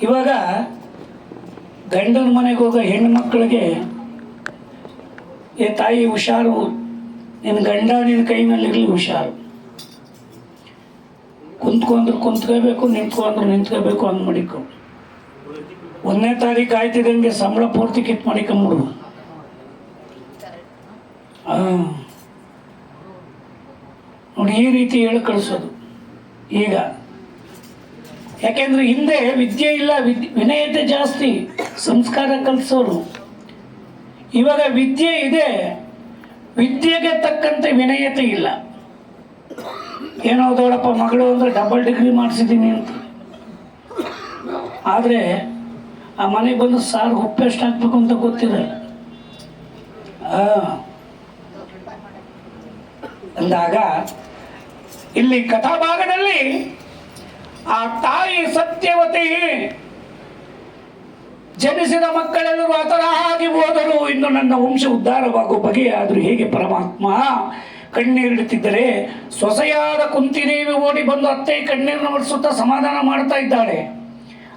ಇವಾಗ ಗಂಡನ ಮನೆಗೆ ಹೋಗೋ ಹೆಣ್ಣು ಮಕ್ಕಳಿಗೆ ಏ ತಾಯಿ ಹುಷಾರು, ನಿನ್ನ ಗಂಡ ನಿನ್ನ ಕೈನಲ್ಲಿರಲಿ ಹುಷಾರು, ಕುಂತ್ಕೊಂಡ್ರು ಕುಂತ್ಕೋಬೇಕು, ನಿಂತ್ಕೊಂಡ್ರು ನಿಂತ್ಕೋಬೇಕು ಅಂದ್ ಮಡಿಕೊ. 1ನೇ ತಾರೀಕು ಆಯ್ತಿದಂಗೆ ಸಂಬಳ ಪೂರ್ತಿ ಕಿತ್ ಮಾಡಿಕೊಂಬಿಡು. ನೋಡಿ, ಈ ರೀತಿ ಹೇಳಿ ಕಳಿಸೋದು ಈಗ. ಯಾಕೆಂದ್ರೆ ಹಿಂದೆ ವಿದ್ಯೆ ಇಲ್ಲ, ವಿನಯತೆ ಜಾಸ್ತಿ, ಸಂಸ್ಕಾರ ಕಲಿಸೋರು. ಇವಾಗ ವಿದ್ಯೆ ಇದೆ, ವಿದ್ಯೆಗೆ ತಕ್ಕಂತೆ ವಿನಯತೆ ಇಲ್ಲ. ಏನೋ ದೊಡ್ಡಪ್ಪ ಮಗಳು ಅಂದರೆ ಡಬಲ್ ಡಿಗ್ರಿ ಮಾಡಿಸಿದ್ದೀನಿ ಅಂತ. ಆದರೆ ಆ ಮನೆಗೆ ಬಂದು ಸಾರು ಉಪ್ಪು ಎಷ್ಟು ಹಾಕ್ಬೇಕು ಅಂತ ಗೊತ್ತಿರಲ್ಲ. ಅಂದಾಗ ಇಲ್ಲಿ ಕಥಾಭಾಗದಲ್ಲಿ ಆ ತಾಯಿ ಸತ್ಯವತಿ ಜನಿಸಿದ ಮಕ್ಕಳೆಲ್ಲರೂ ಆ ತರಹಾಗಿ ಹೋದರು, ಇನ್ನು ನನ್ನ ವಂಶ ಉದ್ಧಾರವಾಗುವ ಬಗೆಯಾದರೂ ಹೇಗೆ ಪರಮಾತ್ಮ ಕಣ್ಣೀರಿಡುತ್ತಿದ್ದರೆ ಸೊಸೆಯಾದ ಕುಂತಿದೇವಿ ಓಡಿ ಬಂದು ಅತ್ತೆ ಕಣ್ಣೀರನ್ನು ಒರೆಸುತ್ತಾ ಸಮಾಧಾನ ಮಾಡ್ತಾ ಇದ್ದಾಳೆ.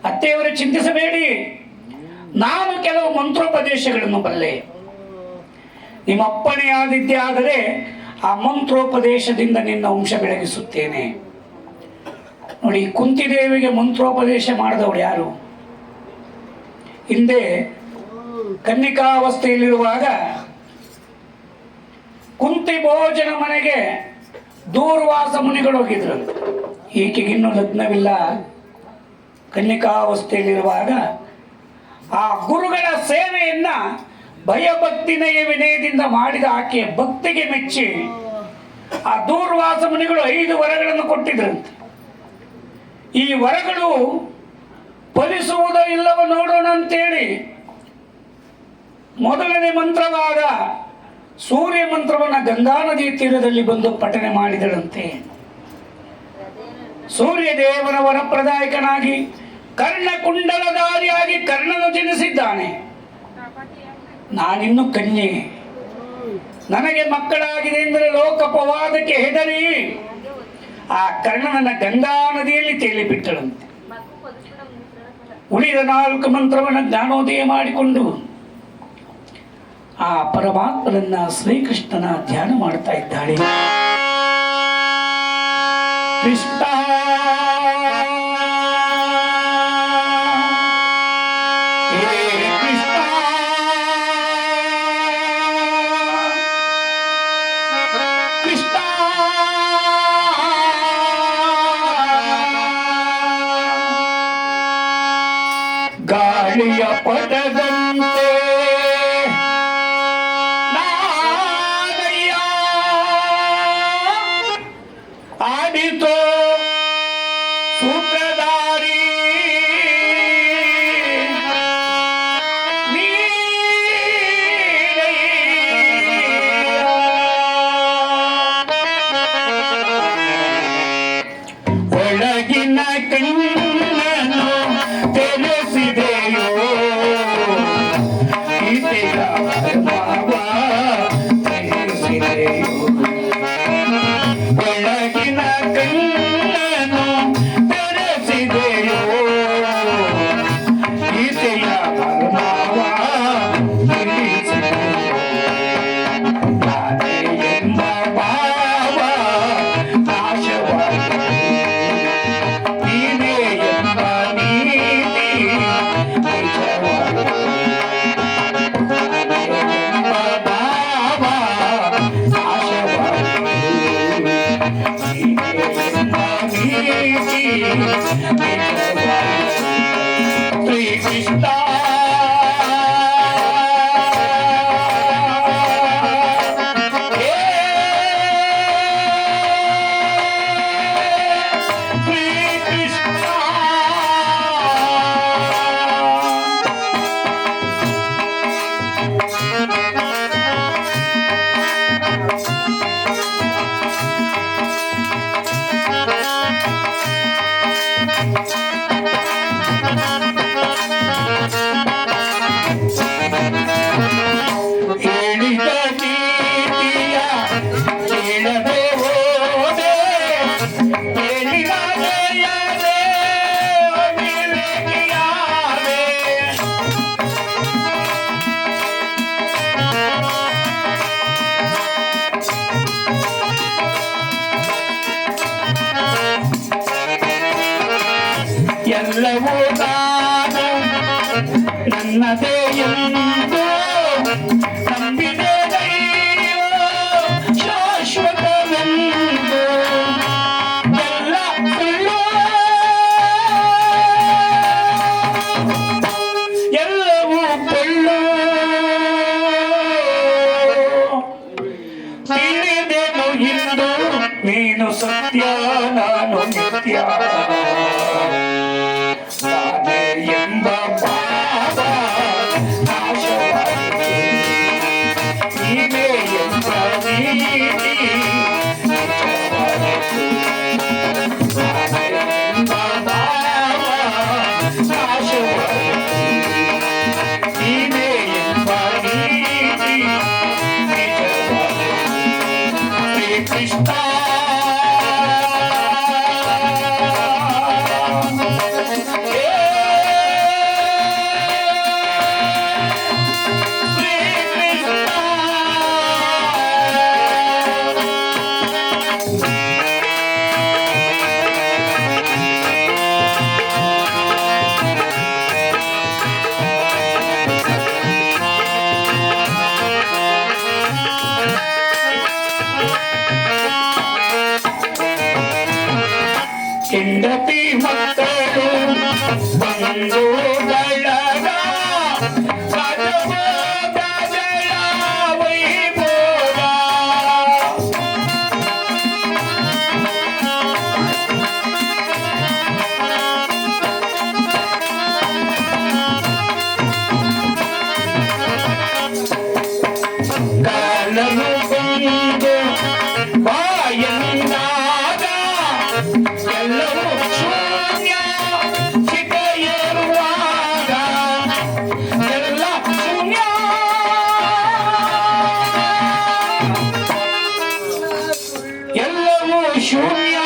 ಅತ್ತೆಯವರೇ ಚಿಂತಿಸಬೇಡಿ, ನಾನು ಕೆಲವು ಮಂತ್ರೋಪದೇಶಗಳನ್ನು ಬಲ್ಲೆ. ನಿಮ್ಮ ಅಪ್ಪಣೆ ಆದಿದ್ದೇ ಆದರೆ ಆ ಮಂತ್ರೋಪದೇಶದಿಂದ ನಿನ್ನ ವಂಶ ಬೆಳಗಿಸುತ್ತೇನೆ. ನೋಡಿ, ಕುಂತಿದೇವಿಗೆ ಮಂತ್ರೋಪದೇಶ ಮಾಡಿದವಳು ಯಾರು? ಹಿಂದೆ ಕನ್ನಿಕಾವಸ್ಥೆಯಲ್ಲಿರುವಾಗ ಕುಂತಿ ಭೋಜನ ಮನೆಗೆ ದೂರ್ವಾಸ ಮುನಿಗಳು ಹೋಗಿದ್ರು. ಈಕೆಗಿನ್ನೂ ಲಗ್ನವಿಲ್ಲ. ಕನ್ನಿಕಾವಸ್ಥೆಯಲ್ಲಿರುವಾಗ ಆ ಗುರುಗಳ ಸೇವೆಯನ್ನ ಭಯಭಕ್ತಿನಯ ವಿನಯದಿಂದ ಮಾಡಿದ ಆಕೆಯ ಭಕ್ತಿಗೆ ಮೆಚ್ಚಿ ಆ ದೂರ್ವಾಸ ಮುನಿಗಳು 5 ವರಗಳನ್ನು ಕೊಟ್ಟಿದ್ರಂತೆ. ಈ ವರಗಳು ಫಲಿಸುವುದೋ ಇಲ್ಲವೋ ನೋಡೋಣ ಅಂತೇಳಿ ಮೊದಲನೇ ಮಂತ್ರವಾದ ಸೂರ್ಯ ಮಂತ್ರವನ್ನು ಗಂಗಾ ನದಿಯ ತೀರದಲ್ಲಿ ಬಂದು ಪಠನೆ ಮಾಡಿದಳಂತೆ. ಸೂರ್ಯ ದೇವರ ವರಪ್ರದಾಯಕನಾಗಿ ಕರ್ಣಕುಂಡಲಧಾರಿಯಾಗಿ ಕರ್ಣನು ಜನಿಸಿದ್ದಾನೆ. ನಾನಿನ್ನು ಕನ್ಯೆ, ನನಗೆ ಮಕ್ಕಳಾಗಿದೆ ಎಂದರೆ ಲೋಕಪವಾದಕ್ಕೆ ಹೆದರಿ ಆ ಕರ್ಣನನ್ನ ಗಂಗಾ ನದಿಯಲ್ಲಿ ತೇಲಿಬಿಟ್ಟಳಂತೆ. ಉಳಿದ 4 ಮಂತ್ರವನ್ನು ಜ್ಞಾನೋದಯ ಮಾಡಿಕೊಂಡು ಆ ಪರಮಾತ್ಮನನ್ನ ಶ್ರೀಕೃಷ್ಣನ ಧ್ಯಾನ ಮಾಡ್ತಾ ಇದ್ದಾಳೆ. ಕೃಷ್ಣ ಗಾಳಿಯ ಪದದಂತೆ ನಾದಯ್ಯ ಆಡಿತೋ ಸೂತ್ರಧಾರಿ ಒಳಗಿನ ಕಣ್ಣನ್ನು ತೆರೆಸಿದೆಯೋ ಈತೆಯ ಭಾವ ತೆರೆಸಿದೆಯೋ. ಒಳಗಿನ ಕಣ್ಣನ್ನು ತೆರೆಸಿದೆಯೋ ಈತೆಯ ಭಾವ ತೆರೆಸಿದೆಯೋ. ಎಂಬ ಭಾವ ನಾಶವಾಗಿ ಶ್ರೀಕೃಷ್ಣ ಎಲ್ಲವೂ ನಾನು ನನ್ನದೇ ಎಂದು ನಂಬಿದೆ ದೈವ ಶಾಶ್ವತವೆಂದು ಎಲ್ಲ ಸುಳ್ಳು ಎಲ್ಲವೂ ಪೊಳ್ಳು ತಿಳಿದೆನು ಇಂದು ನೀನು ಸತ್ಯ ನಾನು ನಿತ್ಯ ನಾನೇ ಎಂಬ ಭಾವ ನಾಶವಾಯಿತು ನೀನೇ ಎಂಬ ನೀತಿ ನಿಜವಾಯಿತು ನಾನೇ ಎಂಬ ಭಾವ ನಾಶವಾಯಿತು ನೀನೇ ಎಂಬ ನೀತಿ ನಿಜವಾಯಿತು ಶ್ರೀ ಕೃಷ್ಣ ಹೆಂಡತಿ ಮಕ್ಕಳು ಬಂದು ಬಳಗ ಸಜವಾದಗಳ ವೈಭೋಗ ಕಾಲನು ಬಂದು ಬಾಯಂದಾಗ ಎಲ್ಲವೂ ಶೂನ್ಯ ಚಿತೆಯಿರುವಾಗ ಎಲ್ಲ ಶೂನ್ಯ ಎಲ್ಲವೂ ಶೂನ್ಯ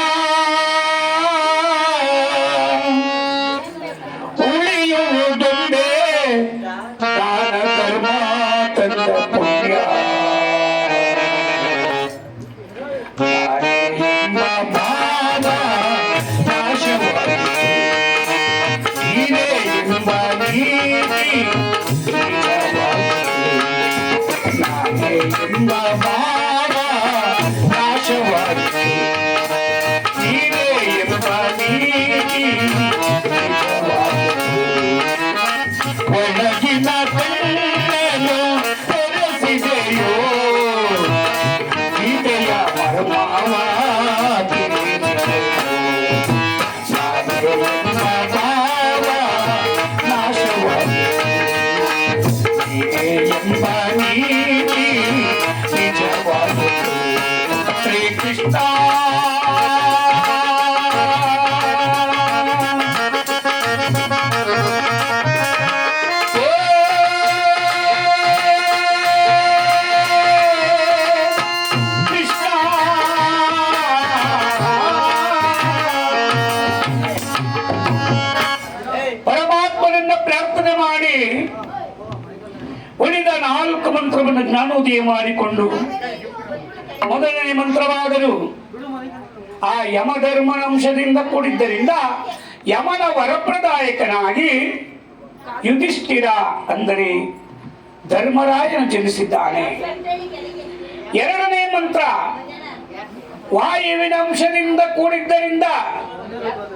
ಉಳಿಯುವುದೊಂದೇ ದಾನ ಧರ್ಮ ತಂದ ಪುಣ್ಯ ನಾನೇ ಎಂಬ ಭಾವ ನಾಶವಾಯಿತು ನೀನೇ ಎಂಬ ನೀತಿ ನಿಜವಾಯಿತು ನಾನೇ ಎಂಬ ಭಾವ ನಾಶವಾಯಿತು ನೀನೇ ಎಂಬ ನೀತಿ ನಿಜವಾಯಿತು ಒಳಗಿನ ಕಣ್ಣನ್ನು ತೆರೆಸಿದೆಯೋ ಗೀತೆಯ ಮರ್ಮವ ತಿಳಿದೆಯೋ ನಾನೇ ಎಂಬ ಭಾವ ನಾಶವಾಯಿತು ನೀನೇ ಎಂಬ ನೀತಿ ನಿಜವಾಯಿತು ಶ್ರೀಕೃಷ್ಣ ಪರಮಾತ್ಮನನ್ನ ಪ್ರಾರ್ಥನೆ ಮಾಡಿ ಉಳಿದ 4 ಮಂತ್ರವನ್ನು ಜ್ಞಾನೋದಯ ಮಾಡಿಕೊಂಡು ಮೊದಲನೇ ಮಂತ್ರವಾದರೂ ಆ ಯಮಧರ್ಮನ ಅಂಶದಿಂದ ಕೂಡಿದ್ದರಿಂದ ಯಮನ ವರಪ್ರದಾಯಕನಾಗಿ ಯುಧಿಷ್ಠಿರ ಅಂದರೆ ಧರ್ಮರಾಜನು ಜನಿಸಿದ್ದಾನೆ. ಎರಡನೇ ಮಂತ್ರ ವಾಯುವಿನ ಅಂಶದಿಂದ ಕೂಡಿದ್ದರಿಂದ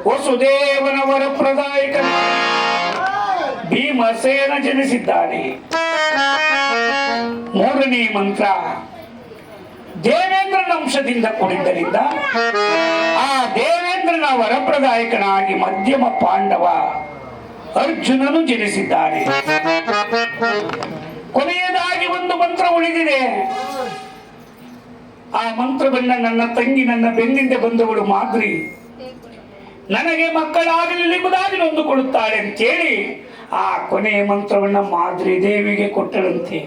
ವಸುದೇವನ ವರಪ್ರದಾಯಕ ಭೀಮಸೇನ ಜನಿಸಿದ್ದಾನೆ. ಮೂರನೇ ಮಂತ್ರ ದೇವೇಂದ್ರನ ಅಂಶದಿಂದ ಕೂಡಿದ್ದರಿಂದ ಆ ದೇವೇಂದ್ರನ ವರಪ್ರದಾಯಕನಾಗಿ ಮಧ್ಯಮ ಪಾಂಡವ ಅರ್ಜುನನು ಜನಿಸಿದ್ದಾನೆ. ಕೊನೆಯದಾಗಿ ಒಂದು ಮಂತ್ರ ಉಳಿದಿದೆ. ಆ ಮಂತ್ರವನ್ನ ನನ್ನ ತಂಗಿ ನನ್ನ ಬೆನ್ನಿಂದ ಬಂದವಳು ಮಾದ್ರಿ ನನಗೆ ಮಕ್ಕಳಾಗಲಿಲ್ಲುವುದಾಗಿ ನೊಂದುಕೊಳ್ಳುತ್ತಾಳೆ ಅಂತೇಳಿ ಆ ಕೊನೆಯ ಮಂತ್ರವನ್ನ ಮಾದ್ರಿ ದೇವಿಗೆ ಕೊಟ್ಟಳಂತೆ.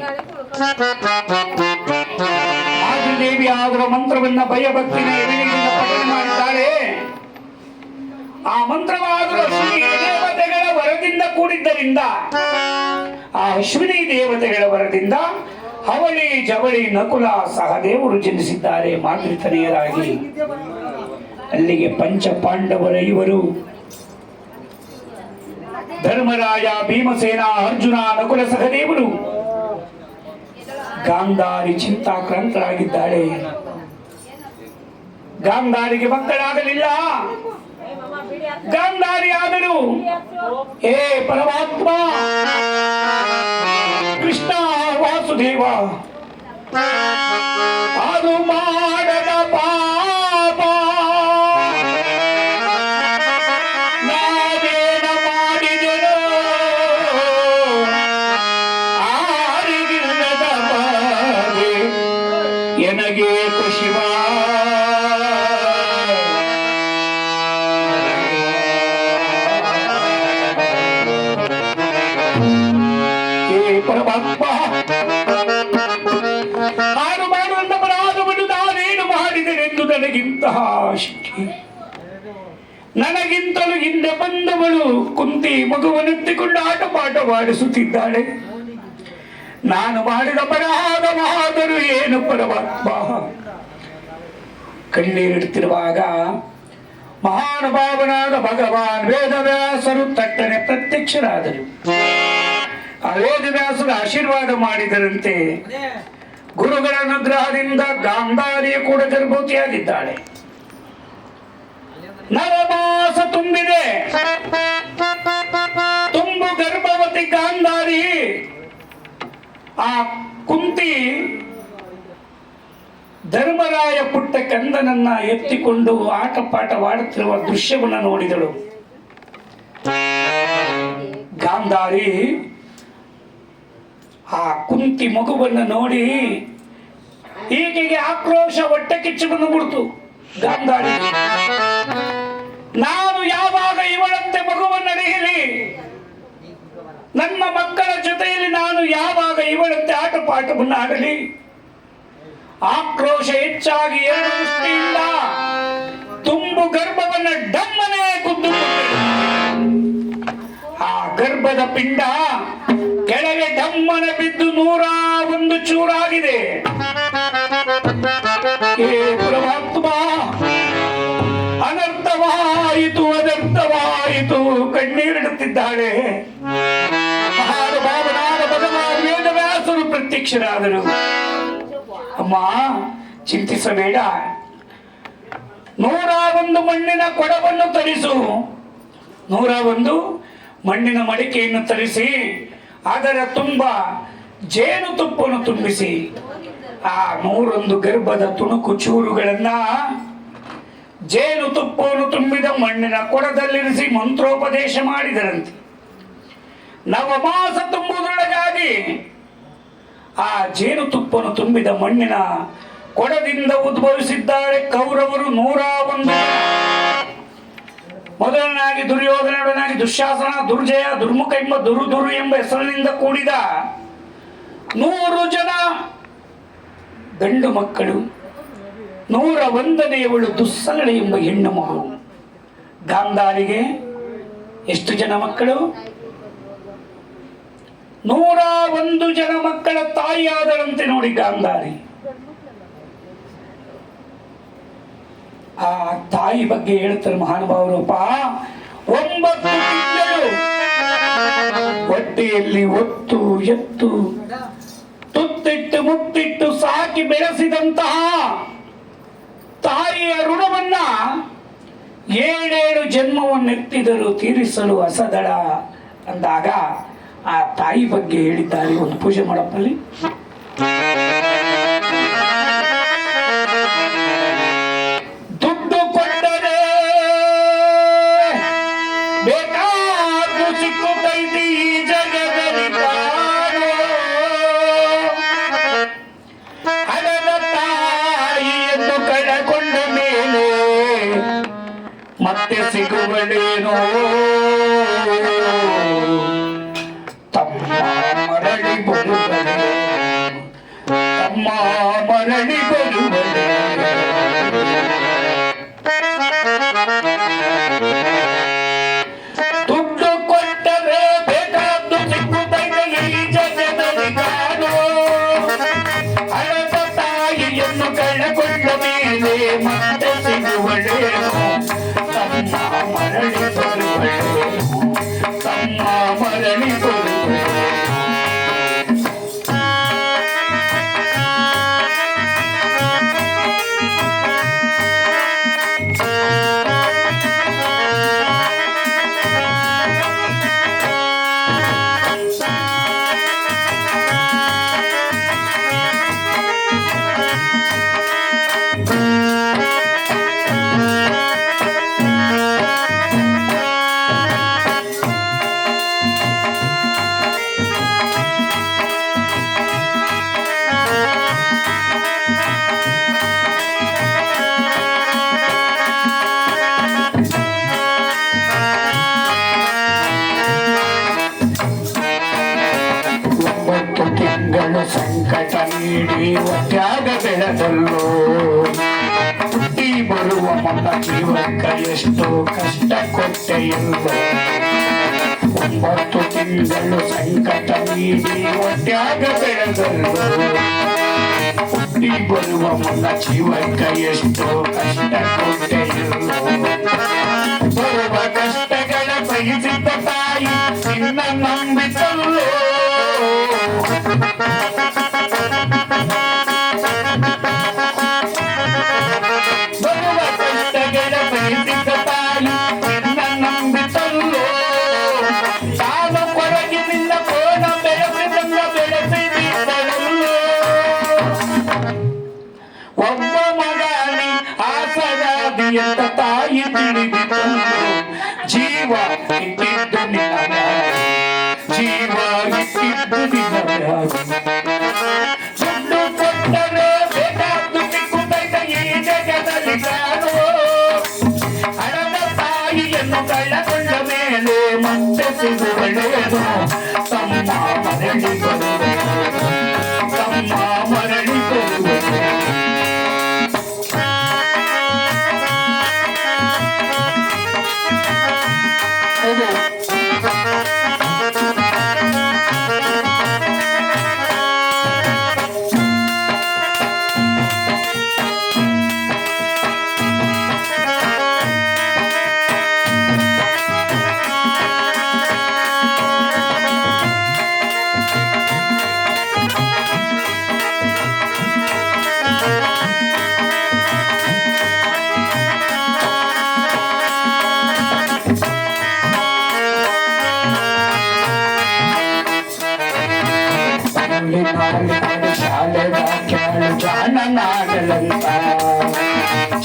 ಮಾದ್ರಿ ದೇವಿ ಆದರೂ ಮಂತ್ರವನ್ನ ಭಯಭಕ್ತಿನ ಎದುರಿನಿಂದ ಪಠನೆ ಮಾಡಿದ್ದಾಳೆ. ಆ ಮಂತ್ರವಾದರೂ ಅಶ್ವಿನಿ ದೇವತೆಗಳ ವರದಿಂದ ಕೂಡಿದ್ದರಿಂದ ಆ ಅಶ್ವಿನಿ ದೇವತೆಗಳ ವರದಿಂದ ಅವಳಿ ಜವಳಿ ನಕುಲ ಸಹದೇವರು ಜನಿಸಿದ್ದಾರೆ ಮಾತೃತನೆಯರಾಗಿ. ಅಲ್ಲಿಗೆ ಪಂಚ ಪಾಂಡವರ ಇವರು ಧರ್ಮರಾಯ, ಭೀಮಸೇನ, ಅರ್ಜುನ, ನಕುಲ ಸಹದೇವರು ಗಾಂಧಾರಿ ಚಿಂತಾಕ್ರಾಂತರಾಗಿದ್ದಾಳೆ. ಗಾಂಧಾರಿಗೆ ಮಕ್ಕಳಾಗಲಿಲ್ಲ. ಗಾಂಧಾರಿ ಆದರು. ಹೇ ಪರಮಾತ್ಮ ಕೃಷ್ಣ ವಾಸುದೇವ, ಅದು ಮಾಡದ ಪಾಪ ನಾವೇನ ಮಾಡಿದೆನೋ, ಆರಿಗಿಲ್ಲದ ಬಾಧೆ ಎನಗೆ ಶಿವ. ಪರಮಾತ್ಮ ನಾನು ಮಾಡುವಂತ ಅಪರಾಧವನ್ನು ನಾನೇನು ಮಾಡಿದೆನೆಂದು ನನಗಿಂತಹ ಶಿಕ್ಷೆ. ನನಗಿಂತಲೂ ಹಿಂದೆ ಬಂದವಳು ಕುಂತಿ ಮಗುವನ್ನೆತ್ತಿಕೊಂಡು ಆಟಪಾಠವಾಡಿಸುತ್ತಿದ್ದಾಳೆ. ನಾನು ಮಾಡಿದ ಅಪರಾಧವಾದರೂ ಏನು ಪರಮಾತ್ಮ? ಕಣ್ಣೀರಿಡುತ್ತಿರುವಾಗ ಮಹಾನುಭಾವನಾದ ಭಗವಾನ್ ವೇದವ್ಯಾಸರು ತಟ್ಟನೆ ಪ್ರತ್ಯಕ್ಷರಾದರು. ಆ ವೇದವ್ಯಾಸರು ಆಶೀರ್ವಾದ ಮಾಡಿದರಂತೆ ಗುರುಗಳ ಅನುಗ್ರಹದಿಂದ ಗಾಂಧಾರಿಯ ಕೂಡ ಗರ್ಭವತಿಯಾಗಿದ್ದಾಳೆ. ನವಮಾಸ ತುಂಬಿದೆ. ತುಂಬು ಗರ್ಭವತಿ ಗಾಂಧಾರಿ ಆ ಕುಂತಿ ಧರ್ಮರಾಯ ಪುಟ್ಟ ಕಂದನನ್ನ ಎತ್ತಿಕೊಂಡು ಆಟಪಾಠವಾಡುತ್ತಿರುವ ದೃಶ್ಯವನ್ನು ನೋಡಿದಳು. ಗಾಂಧಾರಿ ಆ ಕುಂತಿ ಮಗುವನ್ನು ನೋಡಿ ಈಕೆಗೆ ಆಕ್ರೋಶ ಹೊಟ್ಟೆ ಕಿಚ್ಚು ಬಂದುಬಿಡ್ತು. ಗಾಂಧಾರಿ, ನಾನು ಯಾವಾಗ ಇವಳಂತೆ ಮಗುವನ್ನು ಅಡೆಯಲಿ? ನನ್ನ ಮಕ್ಕಳ ಜೊತೆಯಲ್ಲಿ ನಾನು ಯಾವಾಗ ಇವಳಂತೆ ಆಟಪಾಠವನ್ನು ಆಡಲಿ? ಆಕ್ರೋಶ ಹೆಚ್ಚಾಗಿ ಎರಡು ದೃಷ್ಟಿಯಿಂದ ತುಂಬು ಗರ್ಭವನ್ನು ಡಮ್ಮನೆ ಕುದ್ದು ಆ ಗರ್ಭದ ಪಿಂಡ ಕೆಳಗೆ ಡಮ್ಮನ ಬಿದ್ದು 101 ಚೂರಾಗಿದೆ. ಪರಮಾತ್ಮ, ಅನರ್ಥವಾಯಿತು, ಅದರ್ಥವಾಯಿತು. ಕಣ್ಣೀರಿಡುತ್ತಿದ್ದಾಳೆ. ಮಹಾನುಭಾವನಾದ ಭಗವಾನ್ ವೇದವ್ಯಾಸರು ಪ್ರತ್ಯಕ್ಷರಾದರು. ಅಮ್ಮ, ಚಿಂತಿಸಬೇಡ. 101 ಮಣ್ಣಿನ ಕೊಡವನ್ನು ತರಿಸು. 101 ಮಣ್ಣಿನ ಮಡಿಕೆಯನ್ನು ತರಿಸಿ ಅದರ ತುಂಬ ಜೇನುತುಪ್ಪವನ್ನು ತುಂಬಿಸಿ ಆ 101 ಗರ್ಭದ ತುಣುಕು ಚೂರುಗಳನ್ನ ಜೇನುತುಪ್ಪವನ್ನು ತುಂಬಿದ ಮಣ್ಣಿನ ಕೊಡದಲ್ಲಿರಿಸಿ ಮಂತ್ರೋಪದೇಶ ಮಾಡಿದರಂತೆ. ನವಮಾಸ ತುಂಬುವುದರೊಳಗಾಗಿ ಆ ಜೇನುತುಪ್ಪವನ್ನು ತುಂಬಿದ ಮಣ್ಣಿನ ಕೊಡದಿಂದ ಉದ್ಭವಿಸಿದ್ದಾರೆ ಕೌರವರು 101. ಮೊದಲನಾಗಿ ದುರ್ಯೋಧನೊಡನಾಗಿ ದುಶ್ಯಾಸನ, ದುರ್ಜಯ, ದುರ್ಮುಖ ಎಂಬ ದುರು ಎಂಬ ಹೆಸರಿನಿಂದ ಕೂಡಿದ 100 ಜನ ಗಂಡು ಮಕ್ಕಳು. 101ನೇಯವಳು ದುಸ್ಸಲಳೆ ಎಂಬ ಹೆಣ್ಣು ಮಗು. ಗಾಂಧಾರಿಗೆ ಎಷ್ಟು ಜನ ಮಕ್ಕಳು? 101 ಜನ ಮಕ್ಕಳ ತಾಯಿಯಾದರಂತೆ ನೋಡಿ ಗಾಂಧಾರಿ. ಆ ತಾಯಿ ಬಗ್ಗೆ ಹೇಳ್ತಾರೆ ಮಹಾನುಭಾವರೂಪ. 9 ತಿಂಗಳು ಹೊಟ್ಟೆಯಲ್ಲಿ ಒತ್ತು ಎತ್ತು ತುತ್ತಿಟ್ಟು ಮುತ್ತಿಟ್ಟು ಸಾಕಿ ಬೆಳೆಸಿದಂತಹ ತಾಯಿಯ ಋಣವನ್ನ 7 ಜನ್ಮವನ್ನೆತ್ತಿದರು ತೀರಿಸಲು ಅಸದಳ ಅಂದಾಗ ಆ ತಾಯಿ ಬಗ್ಗೆ ಹೇಳಿದ್ದಾರೆ. ಒಂದು ಪೂಜೆ ಮಾಡಪ್ಪಲ್ಲಿ. ದುಡ್ಡು ಕೊಟ್ಟರೆ ಬೇಕಾದ್ದು ಸಿಕ್ಕುತ್ತೈತಿ ಈ ಜಗದಲ್ಲಿ. ಹಣದ ತಾಯಿಯನ್ನು ಕಳಕೊಂಡ ಮೇಲೆ ಮತ್ತೆ ಸಿಗುವಳೇನೋ. ಮರಳಿ ಬರುವಳೆ, ತಮ್ಮ ಮರಳಿ ಬರುವಳೆ. ದುಡ್ಡು ಕೊಟ್ಟರೆ ಬೇಕಾದ್ದು ಸಿಕ್ಕುತ್ತೈತೆ ಈ ಜಗದಲ್ಲಿ ಕಾಣೋ. ಹಣದ ತಾಯಿಯನ್ನು ಕಳಕೊಂಡ ಮೇಲೆ ಮತ್ತೆ ಸಿಗುವಳೇನೋ, ತಮ್ಮ ಮರಳಿ ಬರುವಳೆ. ಸಂಕಟ ನೀಡಿ ತ್ಯಾಗ ಬೆಳೆದಲ್ಲೋ ಹುಟ್ಟಿ ಬರುವ ಮಗ ಜೀವಕ್ಕ ಎಷ್ಟು ಕಷ್ಟ ಕೊಟ್ಟೆಯಲ್ಲೋ 9 ತಿಂಗಳು ಸಂಕಟ ನೀಡಿ ತ್ಯಾಗ ಬೆಳೆದಲ್ಲೋ ಹುಟ್ಟಿ ಬರುವ ಮಗ ಜೀವಕ್ಕ ಎಷ್ಟು ಕಷ್ಟ ಕೊಟ್ಟೆಯಲ್ಲೋ ಬರುವ ಕಷ್ಟಗಳ ಬಯಸಿದ್ದ ತಾಯಿ ನಿನ್ನ ನಂಬಿತಲ್ಲೋ ಬರುವ ಕಷ್ಟಗಳ ಬಯಸಿದ್ದ ತಾಯಿ ನಿನ್ನ ನಂಬಿತಲ್ಲೋ ತಾನು ಕೊರಗಿನಿಂದ ಕೋಣ ಬೆಳೆಸಿದಂಗ ಬೆಳೆಸಿದ್ದಳಲ್ಲೋ ಒಬ್ಬ ಮಗನಿ ಆಸರಾದಿಯಂತ ತಾಯಿ ತಿಳಿದಿದ್ದಲ್ಲೋ ಜೀವ ಇಟ್ಟಿದ್ದು ನಿನ್ನ ಜೀವ ಇಟ್ಟಿದ್ದು ನಿನ್ನ ಸುಟ್ಟು ಕೊಟ್ಟರೆ ಬೇಕಾದ್ದು ಸಿಕ್ಕುತ್ತೈತ ಈ ಜಗದಲ್ಲಿ ಕಾಣೋ ಹಣದ ತಾಯಿಯನ್ನು ಕಳ್ಳಕೊಂಡ ಮೇಲೆ ಮತ್ತೆ ಸಿಗುವಳೇನು ತಮ್ಮ ಮರಳಿ ಬರುವೆ ತಮ್ಮ ಮರಳಿ ಬರುವೆ ಶಾಲೆಗ ಕೇಳು ಜಾನನಾಗಲಂತ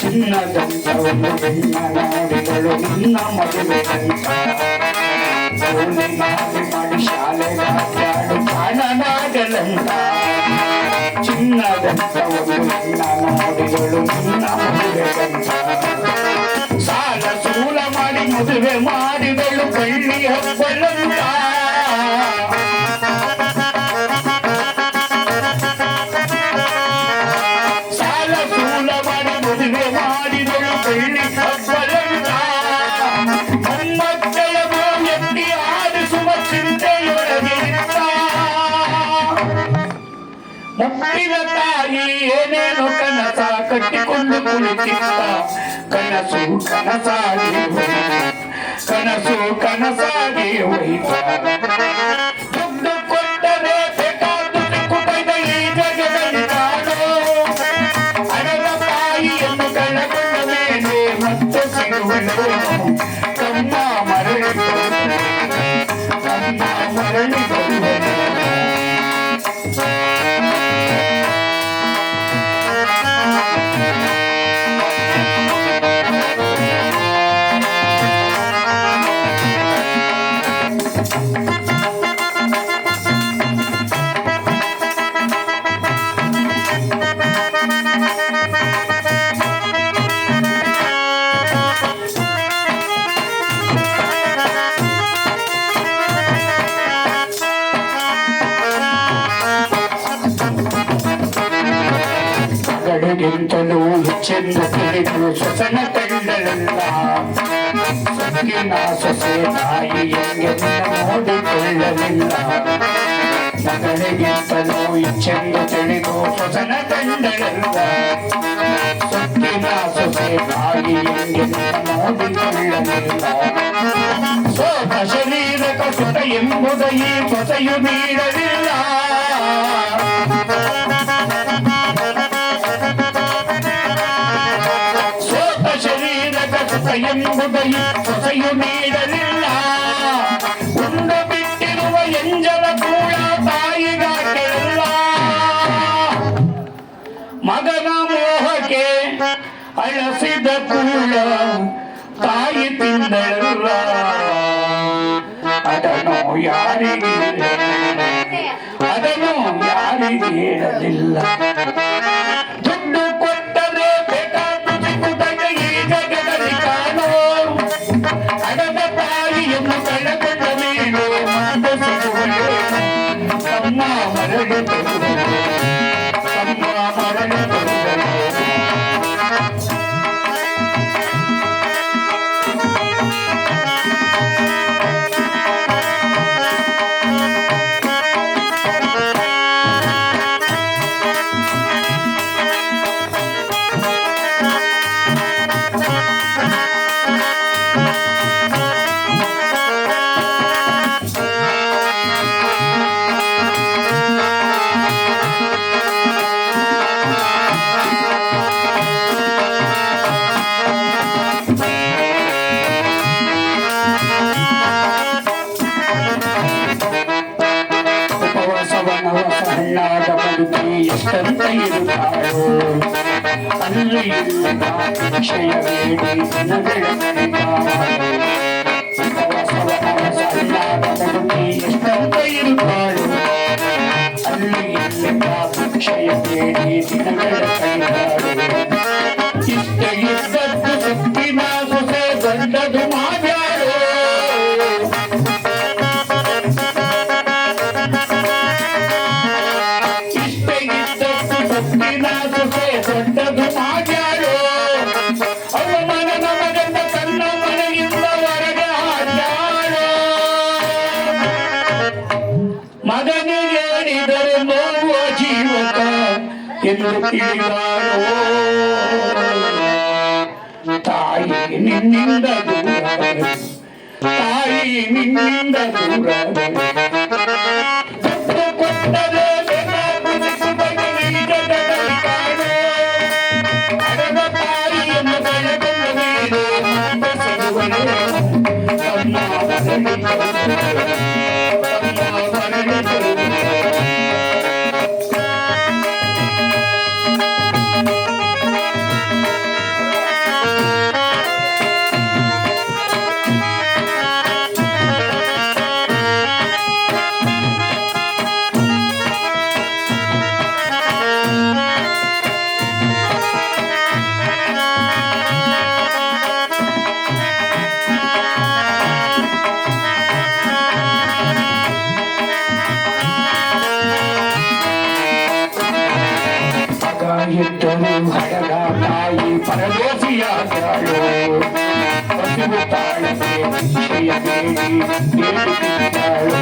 ಚಿನ್ನದಂತ ಒಂದು ಹೆಣ್ಣ ನೋಡಿಗಳು ನಿನ್ನ ಮದುವೆಗಂತ ಮಾಡಿ ಶಾಲೆಗ ಕೇಳು ಜಾನನಾಗಲಂತ ಚಿನ್ನದಂತ ಒಂದು ಹೆಣ್ಣ ನೋಡಿಗಳು ನಿನ್ನ ಮದುವೆಗಂತ ಸಾಲ ಸೂಲ ಮಾಡಿ ಮದುವೆ ಮಾಡಿದಳು ಬೆಳ್ಳಿ ಹಬ್ಬಲಂತ ಮುಪ್ಪಿನ ತಾಯಿ ಏನೇನು ಕನಸ ಕಟ್ಟಿಕೊಂಡು ಕುಳಿತಿತ್ತ ಕನಸು ಕನಸಾಗಿ ಕನಸು ಕನಸಾಗಿ ಹೋಯಿತ ದುಡ್ಡು ಕೊಟ್ಟರೆ ಬೇಕಾದ್ದು ಸಿಕ್ಕುತ್ತೈದ ಈ ಜಗದಲ್ಲಿ ಕಾಣೋ ಹಣದ ತಾಯಿಯನ್ನು ಕಳೆಕೊಂಡ ಮೇಲೆ ಮತ್ತೆ ಸಿಗುವಳು ತಮ್ಮ ಮರಳಿ ತಮ್ಮ ಮರಳಿ ಬರುವನು ಗಿಂತಲೂ ಹೆಚ್ಚೆಂದು ತಿಳಿದು ಸೊಸನ ಕಂಡಳಲ್ಲ ಸೊಕ್ಕಿನ ಸೊಸೆ ತಾಯಿ ಎಂಗೆಂದ ನೋಡಿಕೊಳ್ಳಲಿಲ್ಲ ಮಗಳಿಗಿಂತಲೂ ಹೆಚ್ಚೆಂದು ತಿಳಿದು ಸೊಸನ ಕಂಡಳಲ್ಲ ಸೊಕ್ಕಿನ ಸೊಸೆ ತಾಯಿ ಎಂಗೆಂದ ನೋಡಿಕೊಳ್ಳಲಿಲ್ಲ ಸೋತ ಶರೀರಕ ಸುತ ಎಂಬುದ ಈ ಸೊಸೆಯು ನೀಡಲಿಲ್ಲ ಎಂಬುದೈ ಸೊಸೆಯು ನೀಡಲಿಲ್ಲ ಉಂಡು ಬಿಟ್ಟಿರುವ ಎಂಜಲ ಕೂಡ ತಾಯಿಗಾಕೆಲ್ಲ ಮಗನ ಮೋಹಕ್ಕೆ ಅಳಸಿದ ಕೂಡ ತಾಯಿ ತಿಂದಳಲ್ಲ ಅದನ್ನು ಯಾರಿಗೆ ಹೇಳಲಿಲ್ಲ ದುಡ್ಡು ಕೊಟ್ಟರೆ ಬೇಕಾದ ಸಿಕ್ಕುತ್ತದೆ ಈ ಜಗದಲ್ಲಿ ಕಾಣೋ ಹಣದ ತಾಯಿಯನ್ನು ಕಳೆದ ಮೇಲೆ ಮತ್ತೆ ಸಿಗುವಳು ತಮ್ಮ ಮರಳಿ ಅಲ್ಲಿ ಕ್ಷಯ ಬೇಡಿ ದಿನಗಳ ಎಷ್ಟಂತ ಇರುತ್ತಾಳು ಅಲ್ಲಿ ಕ್ಷಯ ಬೇಡಿ ದಿನಗಳ ಇಷ್ಟ ಇದ್ದದ್ದು ಸುತ್ತಿನ ಸೊಸೆ ದೊಡ್ಡದು ಮಾಡ್ಯಾಳು ಇಷ್ಟ ಇದ್ದದ್ದು ಸುತ್ತಿನ ಸೊಸೆ ದೊಡ್ಡದು ಮಾಡ್ಯಾಳು ಅವಮಾನ ಮಗನ ತನ್ನ ಮನೆಯಿಂದ ಹೊರಗೆ ಹಾಕ್ಯಾಳು ಮಗನಿಗೆ ಹೇಳಿದರೆ ನೋವು ಜೀವಕ ಎಂದು ತಿಳಿದಾಳು ತಾಯಿ ನಿನ್ನಿಂದ ದೂರ ತಾಯಿ ನಿನ್ನಿಂದ ದೂರ ಕೊಟ್ಟರೆ ಅಡದ ತಾಯಿಯನ್ನು ಬೆಳೆದ ಮೇಲೆ ಎದ್ದಳು ಹಡಗ ತಾಯಿ ಪರದೇಶಿಯಾದಳು ಹಸಿವು ತಾಳಕ್ಕೆ ಕ್ಷಯ ಬೇಡಿ ಬೇಡುತ್ತಿದ್ದಾಳು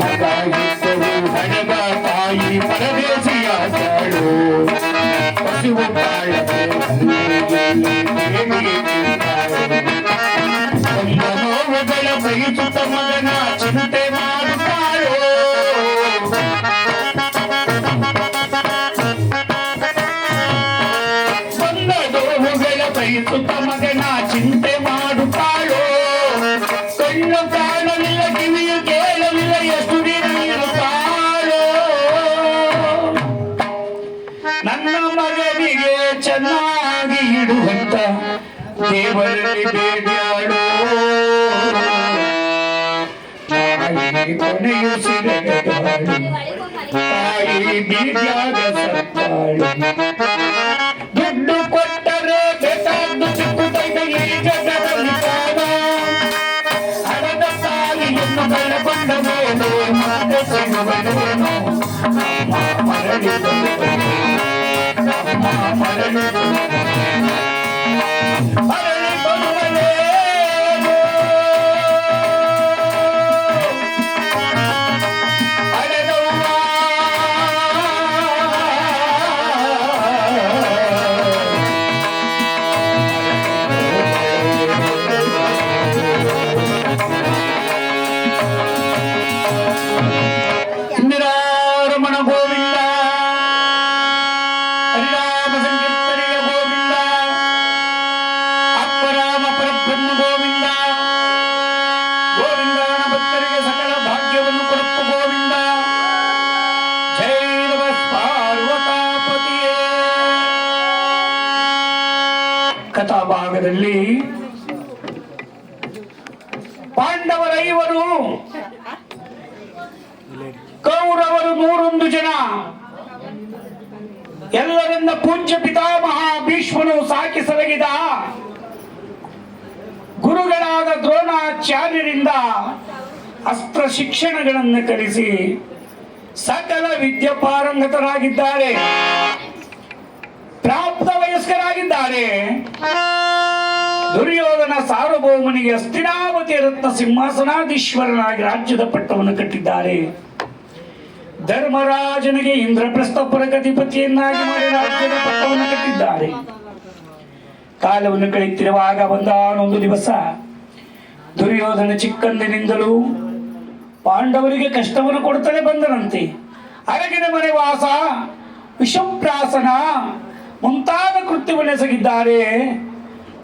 ಮಗ ಎದ್ದಳು ಹಡಗ ತಾಯಿ ಪರದೇಶಿಯಾದಳು ಹಸಿವು ತಾಳಕ್ಕೆ ನೋವುಗಳ ಬಯಸುತ್ತ ಮಗನ ಚಿಂತೆ ಮಾಡುತ್ತಾಳು ಬಂದ ನೋವುಗಳ ಬಯಸುತ್ತ ಮಗನ ಚಿಂತೆ ಮಾಡುತ್ತಾಳು ಕಣ್ಣು ಕಾಣಲಿಲ್ಲ ಕಿವಿಯು ಕೇಳಲಿಲ್ಲ ಎಷ್ಟು ದಿನ ಇರುತ್ತಾಳು ನನ್ನ ಮಗನಿಗೆ ಚೆನ್ನಾಗಿ ಇಡುವಂತ ದೇವರಲ್ಲಿ ಬೇಡ್ಯಾಳು ತಾಯಿ ಕೊನೆಯುಸಿರೆಳೆದಾಳು ತಾಯಿ ಬೀಜಾಗ ಸತ್ತಾಳು ದುಡ್ಡು ಕೊಟ್ಟರೆ ಬೇಕಾದ್ದು ಸಿಕ್ಕುತ್ತದೆ ಈ ಜಗದಲ್ಲಿ ಕಾಣ ಹಣದ ತಾಯಿಯನ್ನು ಕಳೆಕೊಂಡ ಮೇಲೆ ಮತ್ತೆ ಸಿಗುವನೇನು ಮರಳಿ ಮರಳಿ ರಮಣ ಗೋವಿಂದ ಹರಿರಾಮ ಸಂಕೀರ್ತನೆಯ ಗೋವಿಂದ ಅಪ್ಪರಾಮ ಪರಬ್ರಹ್ಮ ಗೋವಿಂದ ಗೋವಿಂದನ ಭಕ್ತರಿಗೆ ಸಕಲ ಭಾಗ್ಯವನ್ನು ಕೊಡುತ್ತ ಗೋವಿಂದ ಜೈ ನಮ ಪಾರ್ವತಾಪತಿಯೇ. ಕಥಾಭಾಗದಲ್ಲಿ ಪಾಂಡವರೈವರು ಕೌರವರು 101 ಜನ ಎಲ್ಲರನ್ನ ಪೂಜ್ಯ ಪಿತಾಮಹ ಭೀಷ್ಮನು ಸಾಕಿ ಸಲಗಿದ ಗುರುಗಳಾದ ದ್ರೋಣಾಚಾರ್ಯರಿಂದ ಅಸ್ತ್ರ ಶಿಕ್ಷಣಗಳನ್ನು ಕಲಿಸಿ ಸಕಲ ವಿದ್ಯೆ ಪಾರಂಗತರಾಗಿದ್ದಾರೆ, ಪ್ರಾಪ್ತ ವಯಸ್ಕರಾಗಿದ್ದಾರೆ. ದುರ್ಯೋಧನ ಸಾರ್ವಭೌಮನಿಗೆ ಹಸ್ತಿನಾವತಿ ರತ್ನ ಸಿಂಹಾಸನಾಧೀಶ್ವರನಾಗಿ ರಾಜ್ಯದ ಪಟ್ಟವನ್ನು ಕಟ್ಟಿದ್ದಾರೆ. ಧರ್ಮರಾಜನಿಗೆ ಇಂದ್ರಪ್ರಸ್ಥ ಪುರಗಧಿಪತಿಯನ್ನಾಗಿ ಮಾಡಿ ರಾಜ್ಯದ ಪಟ್ಟವನ್ನು ಕಟ್ಟಿದ್ದಾರೆ. ಕಾಲವನ್ನು ಕಳೆಯುತ್ತಿರುವಾಗ ಒಂದಾನೊಂದು ದಿವಸ ದುರ್ಯೋಧನ ಚಿಕ್ಕಂದಿನಿಂದಲೂ ಪಾಂಡವರಿಗೆ ಕಷ್ಟವನ್ನು ಕೊಡುತ್ತಲೇ ಬಂದನಂತೆ. ಅರಗಿನ ಮನೆ ವಾಸ, ವಿಷಪ್ರಾಸನ ಮುಂತಾದ ಕೃತ್ಯವನ್ನು ಎಸಗಿದ್ದಾರೆ.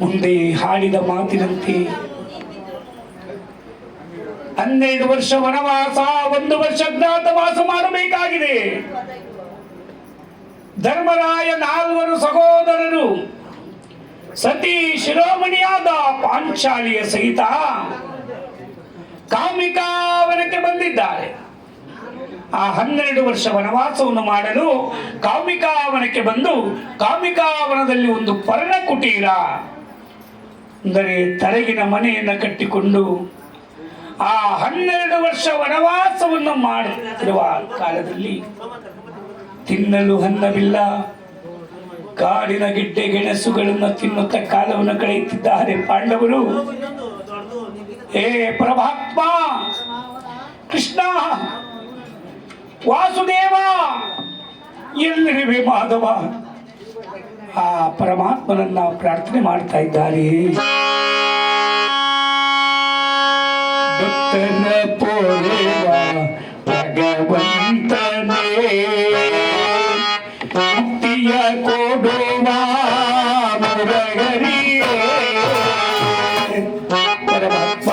ಮುಂದೆ ಹಾಡಿದ ಮಾತಿನಂತೆ 12 ವರ್ಷ ವನವಾಸ, 1 ವರ್ಷ ಅಜ್ಞಾತವಾಸ ಮಾಡಬೇಕಾಗಿದೆ. ಧರ್ಮರಾಯ 4 ಸಹೋದರರು ಸತಿ ಶಿರೋಮಣಿಯಾದ ಪಾಂಚಾಲಿಯ ಸಹಿತ ಕಾಮಿಕಾವನಕ್ಕೆ ಬಂದಿದ್ದಾರೆ. ಆ 12 ವರ್ಷ ವನವಾಸವನ್ನು ಮಾಡಲು ಕಾಮಿಕಾವನಕ್ಕೆ ಬಂದು ಕಾಮಿಕಾವನದಲ್ಲಿ ಒಂದು ಪರ್ಣ ಕುಟೀರ ಅಂದರೆ ತರಗಿನ ಮನೆಯನ್ನು ಕಟ್ಟಿಕೊಂಡು ಆ 12 ವರ್ಷ ವನವಾಸವನ್ನು ಮಾಡುತ್ತಿರುವ ಕಾಲದಲ್ಲಿ ತಿನ್ನಲು ಅನ್ನವಿಲ್ಲ, ಕಾಡಿನ ಗಿಡ್ಡೆ ಗೆಣಸುಗಳನ್ನು ತಿನ್ನುತ್ತಾ ಕಾಲವನ್ನು ಕಳೆಯುತ್ತಿದ್ದಾರೆ ಪಾಂಡವರು. ಹೇ ಪರಮಾತ್ಮ ಕೃಷ್ಣ, ವಾಸುದೇವ, ಎಲ್ಲಿರುವೆ ಮಾಧವ? ಆ ಪರಮಾತ್ಮನನ್ನ ಪ್ರಾರ್ಥನೆ ಮಾಡ್ತಾ ಇದ್ದಾರೆ. ಭಕ್ತನ ಪೋರೆವ ಭಗವಂತನೇ, ಮುಕ್ತಿಯ ಕೊಡುವ ಮುರಗರಿಯೇ ಪರಮಾತ್ಮ.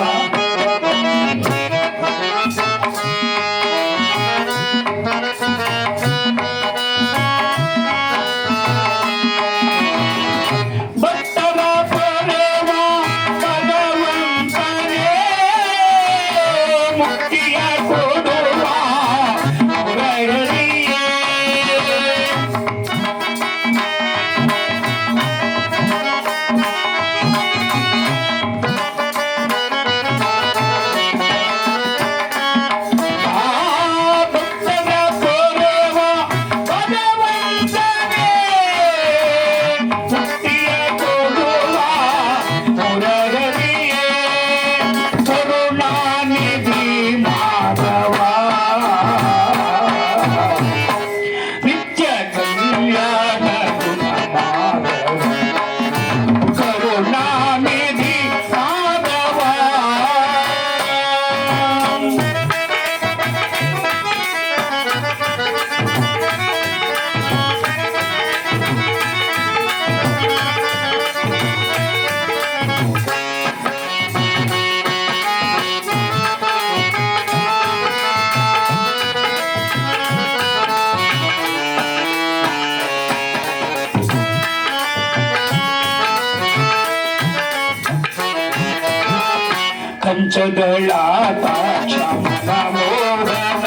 ಪಂಚದಳಾಕ್ಷಮನ ಮೋಹನ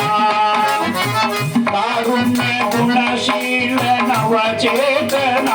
ಕಾರುಣ್ಯ ಗುಣಶೀಲ ನವಚೇತನ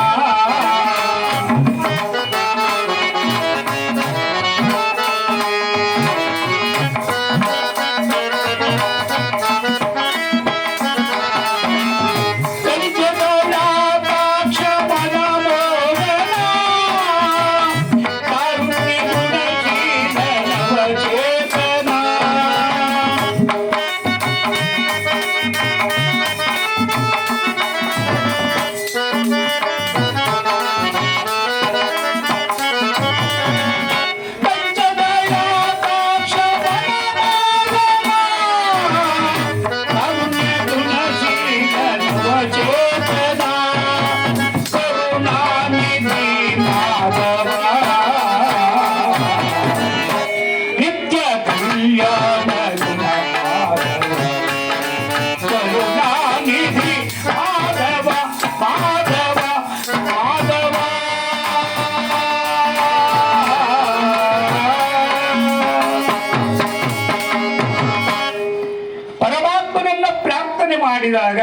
ಮಾಡಿದಾಗ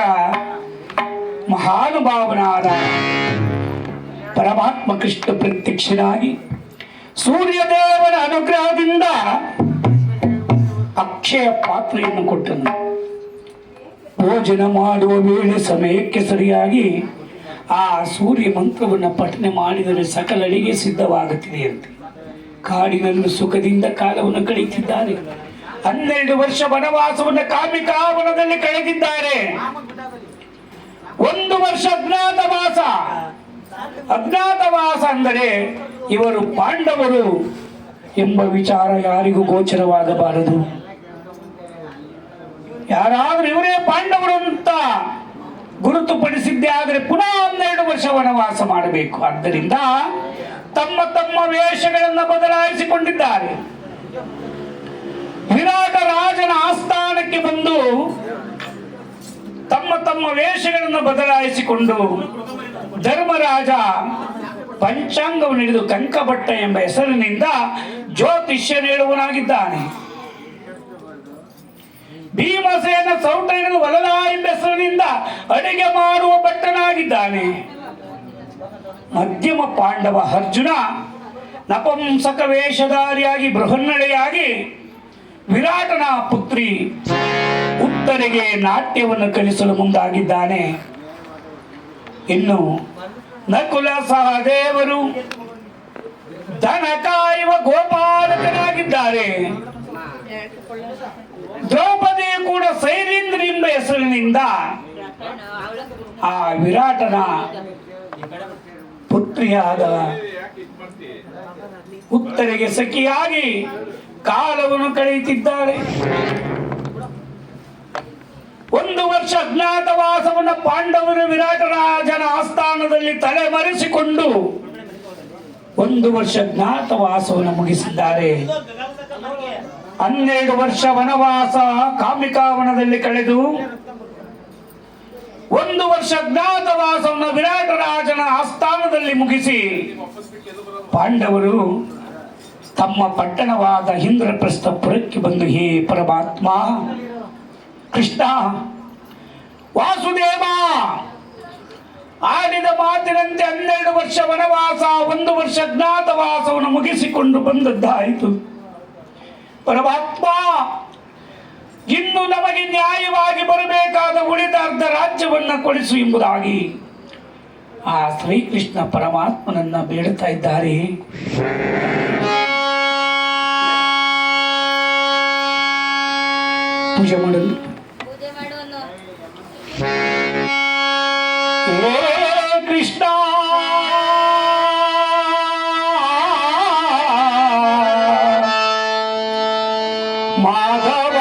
ಮಹಾನುಭಾವನಾದ ಪರಮಾತ್ಮ ಕೃಷ್ಣ ಪ್ರತ್ಯಕ್ಷನಾಗಿ ಸೂರ್ಯದೇವನ ಅನುಗ್ರಹದಿಂದ ಅಕ್ಷಯ ಪಾತ್ರೆಯನ್ನು ಕೊಟ್ಟನು. ಭೋಜನ ಮಾಡುವ ವೇಳೆ ಸಮಯಕ್ಕೆ ಸರಿಯಾಗಿ ಆ ಸೂರ್ಯ ಮಂತ್ರವನ್ನು ಪಠನೆ ಮಾಡಿದರೆ ಸಕಲ ಅಡಿಗೆ ಸಿದ್ಧವಾಗುತ್ತಿದೆ ಅಂತ ಕಾಡಿನಲ್ಲಿ ಸುಖದಿಂದ ಕಾಲವನ್ನು ಕಳೆಯುತ್ತಿದ್ದಾರೆ. 12 ವರ್ಷ ವನವಾಸವನ್ನು ಕಾಮಿಕಾವನದಲ್ಲಿ ಕಳೆದಿದ್ದಾರೆ. 1 ವರ್ಷ ಅಜ್ಞಾತವಾಸ. ಅಜ್ಞಾತವಾಸ ಅಂದರೆ ಇವರು ಪಾಂಡವರು ಎಂಬ ವಿಚಾರ ಯಾರಿಗೂ ಗೋಚರವಾಗಬಾರದು. ಯಾರಾದ್ರೂ ಇವರೇ ಪಾಂಡವರು ಅಂತ ಗುರುತುಪಡಿಸಿದ್ದೇ ಆದರೆ ಪುನಃ 12 ವರ್ಷ ವನವಾಸ ಮಾಡಬೇಕು. ಆದ್ದರಿಂದ ತಮ್ಮ ತಮ್ಮ ವೇಷಗಳನ್ನು ಬದಲಾಯಿಸಿಕೊಂಡಿದ್ದಾರೆ. ವಿರಾಟ ರಾಜನ ಆಸ್ಥಾನಕ್ಕೆ ಬಂದು ತಮ್ಮ ತಮ್ಮ ವೇಷಗಳನ್ನು ಬದಲಾಯಿಸಿಕೊಂಡು ಧರ್ಮರಾಜ ಪಂಚಾಂಗವನ್ನು ಹಿಡಿದು ಕಂಕಭಟ್ಟ ಎಂಬ ಹೆಸರಿನಿಂದ ಜ್ಯೋತಿಷ್ಯ ಹೇಳುವನಾಗಿದ್ದಾನೆ. ಭೀಮಸೇನ ಸೌಟ ಹಿಡಿದು ವಲಲ ಎಂಬ ಹೆಸರಿನಿಂದ ಅಡಿಗೆ ಮಾಡುವ ಭಟ್ಟನಾಗಿದ್ದಾನೆ. ಮಧ್ಯಮ ಪಾಂಡವ ಅರ್ಜುನ ನಪುಂಸಕ ವೇಷಧಾರಿಯಾಗಿ ಬೃಹನ್ನಳೆಯಾಗಿ ವಿರಾಟನ ಪುತ್ರಿ ಉತ್ತರೆಗೆ ನಾಟ್ಯವನ್ನು ಕಲಿಸಲು ಮುಂದಾಗಿದ್ದಾನೆ. ಇನ್ನು ನಕುಲ ಸಹದೇವರು ದನ ಕಾಯುವ ಗೋಪಾಲಕರಾಗಿದ್ದಾರೆ. ದ್ರೌಪದಿ ಕೂಡ ಸೈರೇಂದ್ರ ಎಂಬ ಹೆಸರಿನಿಂದ ಆ ವಿರಾಟನ ಪುತ್ರಿಯಾದ ಉತ್ತರೆಗೆ ಸಖಿಯಾಗಿ ಕಾಲವನ್ನು ಕಳೆಯುತ್ತಿದ್ದಾರೆ. 1 ವರ್ಷ ಅಜ್ಞಾತವಾಸವನ್ನು ಪಾಂಡವರು ವಿರಾಟ ರಾಜನ ಆಸ್ಥಾನದಲ್ಲಿ ತಲೆಮರೆಸಿಕೊಂಡು 1 ವರ್ಷ ಅಜ್ಞಾತವಾಸವನ್ನು ಮುಗಿಸಿದ್ದಾರೆ. 12 ವರ್ಷ ವನವಾಸ ಕಾಮಿಕಾವನದಲ್ಲಿ ಕಳೆದು 1 ವರ್ಷ ಅಜ್ಞಾತವಾಸವನ್ನು ವಿರಾಟ ರಾಜನ ಆಸ್ಥಾನದಲ್ಲಿ ಮುಗಿಸಿ ಪಾಂಡವರು ತಮ್ಮ ಪಟ್ಟಣವಾದ ಇಂದ್ರಪ್ರಸ್ಥಪುರಕ್ಕೆ ಬಂದು, ಹೇ ಪರಮಾತ್ಮ ಕೃಷ್ಣ ವಾಸುದೇವ, ಆಡಿದ ಮಾತಿನಂತೆ 12 ವರ್ಷ ವನವಾಸ 1 ವರ್ಷ ಅಜ್ಞಾತವಾಸವನ್ನು ಮುಗಿಸಿಕೊಂಡು ಬಂದದ್ದಾಯಿತು. ಪರಮಾತ್ಮ, ಇನ್ನು ನಮಗೆ ನ್ಯಾಯವಾಗಿ ಬರಬೇಕಾದ ಉಳಿದ ಅರ್ಧ ರಾಜ್ಯವನ್ನು ಕೊಡಿಸು ಎಂಬುದಾಗಿ ಆ ಶ್ರೀಕೃಷ್ಣ ಪರಮಾತ್ಮನನ್ನ ಬೇಡುತ್ತಾ ಇದ್ದಾರೆ. ಪೂಜೆ ಮಾಡಲು ಕೃಷ್ಣ ಮಾಧವ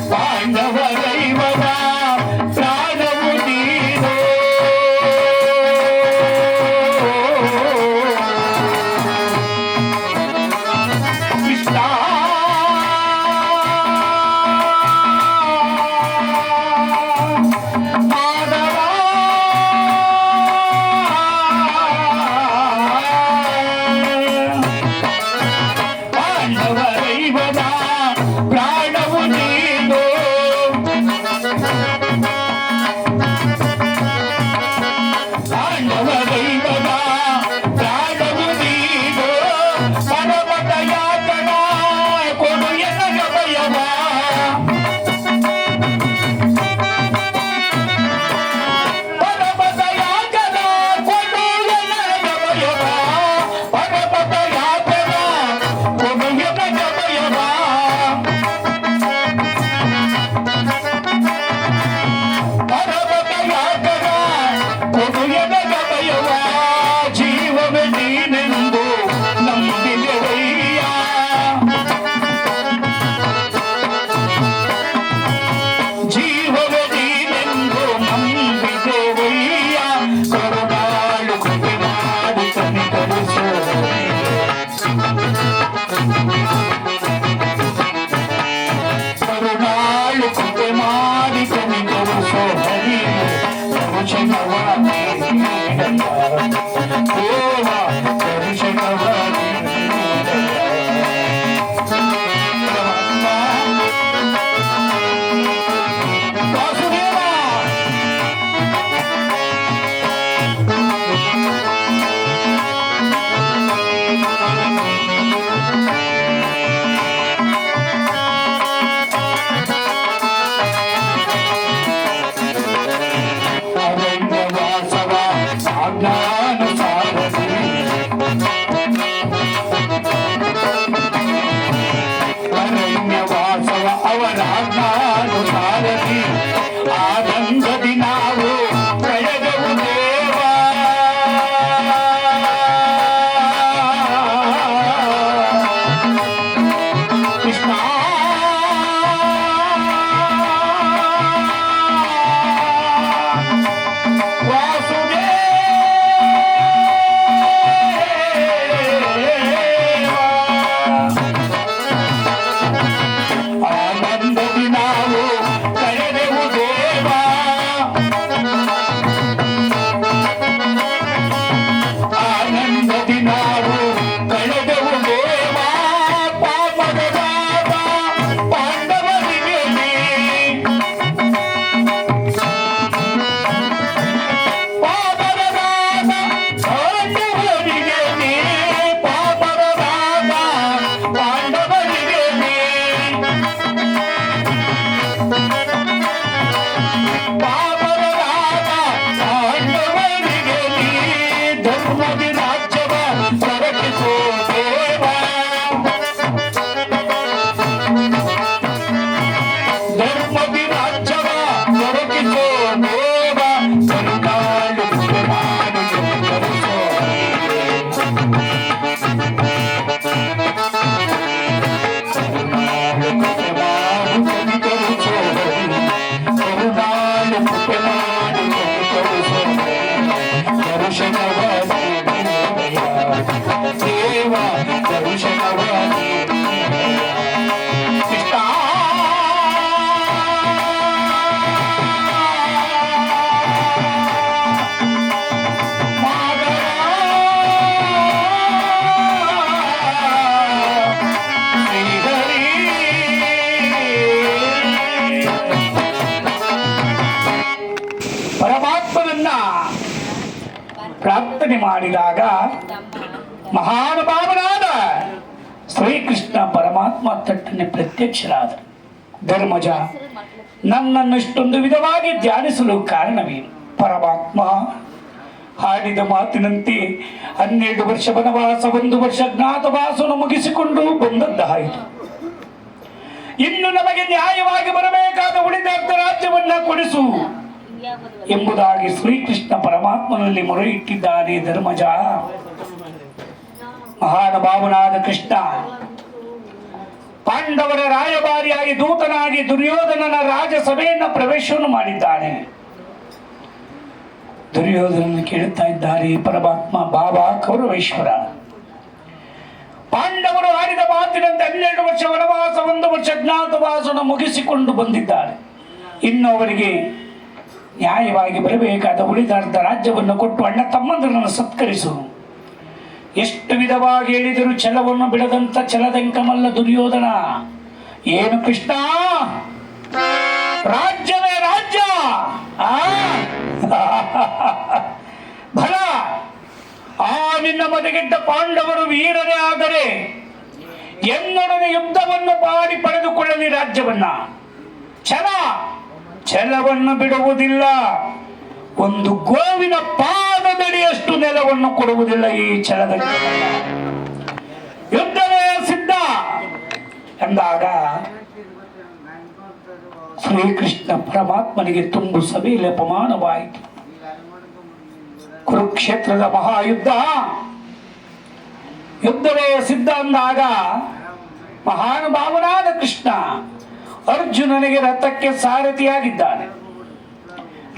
ಪಾಂಡವರೈವನ ಪ್ರಾಣವು ನೀನು, ಕೃಷ್ಣ ಮಾಧವ ಪಾಂಡವರೈವನ ಪ್ರಾಣವು ನೀನು, ಪಾಂಡವರೈವನ ಪ್ರಾಣವು ನೀನು, ಪರಮತ ಯಾತನ ಕೊಡು ಎನಗ ಭಯವ, ಪರಮತ ಯಾತನ ಕೊಡು ಎನಗ ಭಯವ, ಪರಮತ ಯಾತನ ಕೊಡು ಎನಗ ಭಯವ, ಪರಮತ ಯಾತನ ಕೊಡು ಎನಗ ಭಯವ, ಜೀವವೇ ನೀನೆಂದು ನಂಬಿದೆವಯ್ಯ, ಜೀವವೇ ನೀನೆಂದು ನಂಬಿದೆವಯ್ಯ, ಕರುಣಾಳು ಕೃಪೆ ಮಾಡಿ ಕನಿಕರಿಸು, ಕರುಣಾಳು ಕೃಪೆ ಮಾಡಿ ಕನಿಕರಿಸು, ಹರಿ ದರ್ಶನವಾಗಿ ದೇವ ದರ್ಶನ ಪರಮಾತ್ಮನನ್ನ ಪ್ರಾರ್ಥನೆ ಮಾಡಿದಾಗ ಮಹಾನುಭಾವನಾದ ಶ್ರೀಕೃಷ್ಣ ಪರಮಾತ್ಮ ತಟ್ಟನೆ ಪ್ರತ್ಯಕ್ಷರಾದ. ಧರ್ಮಜ, ನನ್ನನ್ನು ಇಷ್ಟೊಂದು ವಿಧವಾಗಿ ಧ್ಯಾನಿಸಲು ಕಾರಣವೇನು? ಪರಮಾತ್ಮ ಹಾಡಿದ ಮಾತಿನಂತೆ 12 ವರ್ಷ ವನವಾಸ, 1 ವರ್ಷ ಜ್ಞಾತವಾಸವನ್ನು ಮುಗಿಸಿಕೊಂಡು ಬಂದದ್ದಾಯಿತು. ಇನ್ನು ನಮಗೆ ನ್ಯಾಯವಾಗಿ ಬರಬೇಕಾದ ಉಳಿದ ರಾಜ್ಯವನ್ನ ಕೊಡಿಸು ಎಂಬುದಾಗಿ ಶ್ರೀಕೃಷ್ಣ ಪರಮಾತ್ಮನಲ್ಲಿ ಮೊರೆ ಇಟ್ಟಿದ್ದಾನೆ. ಧರ್ಮಜ, ಮಹಾನುಭಾವನಾದ ಕೃಷ್ಣ ಪಾಂಡವರ ರಾಯಭಾರಿಯಾಗಿ ದೂತನಾಗಿ ದುರ್ಯೋಧನನ ರಾಜಸಭೆಯನ್ನ ಪ್ರವೇಶವನ್ನು ಮಾಡಿದ್ದಾನೆ. ದುರ್ಯೋಧನನ್ನು ಕೇಳುತ್ತಾ ಇದ್ದಾರೆ ಪರಮಾತ್ಮ, ಬಾಬಾ ಕೌರವೇಶ್ವರ, ಪಾಂಡವರು ಆಡಿದ ಮಾತಿನಂತೆ 12 ವರ್ಷ ವನವಾಸ, 1 ವರ್ಷ ಜ್ಞಾತವಾಸವನ್ನು ಮುಗಿಸಿಕೊಂಡು ಬಂದಿದ್ದಾರೆ. ಇನ್ನು ಅವರಿಗೆ ನ್ಯಾಯವಾಗಿ ಬರಬೇಕಾದ ಉಳಿದಾರ್ಧ ರಾಜ್ಯವನ್ನು ಕೊಟ್ಟು ಅಣ್ಣ ತಮ್ಮಂದಿರನ್ನು ಸತ್ಕರಿಸು. ಎಷ್ಟು ವಿಧವಾಗಿ ಹೇಳಿದರೂ ಛಲವನ್ನು ಬಿಡದಂತ ಛಲದಂಕಮಲ್ಲ ದುರ್ಯೋಧನ. ಏನು ಕೃಷ್ಣ, ರಾಜ್ಯವೇ ರಾಜ್ಯ, ಭಲ ಆ ನಿನ್ನ ಮನೆಗೆಡ್ಡ ಪಾಂಡವರು ವೀರರೇ ಆದರೆ ಎನ್ನೊಡನೆ ಯುದ್ಧವನ್ನು ಮಾಡಿ ಪಡೆದುಕೊಳ್ಳಲಿ ರಾಜ್ಯವನ್ನ. ಛಲವನ್ನು ಬಿಡುವುದಿಲ್ಲ. ಒಂದು ಗೋವಿನ ಪಾದದಡಿಯಷ್ಟು ನೆಲವನ್ನು ಕೊಡುವುದಿಲ್ಲ ಈ ಛಲದಲ್ಲಿ. ಯುದ್ಧವೇ ಸಿದ್ಧ ಎಂದಾಗ ಶ್ರೀಕೃಷ್ಣ ಪರಮಾತ್ಮನಿಗೆ ತುಂಬು ಸಭೆಯಲ್ಲಿ ಅಪಮಾನವಾಯಿತು. ಕುರುಕ್ಷೇತ್ರದ ಮಹಾಯುದ್ಧ, ಯುದ್ಧವೇ ಸಿದ್ಧ ಅಂದಾಗ ಮಹಾನುಭಾವನಾದ ಕೃಷ್ಣ ಅರ್ಜುನನಿಗೆ ರಥಕ್ಕೆ ಸಾರಥಿಯಾಗಿದ್ದಾನೆ.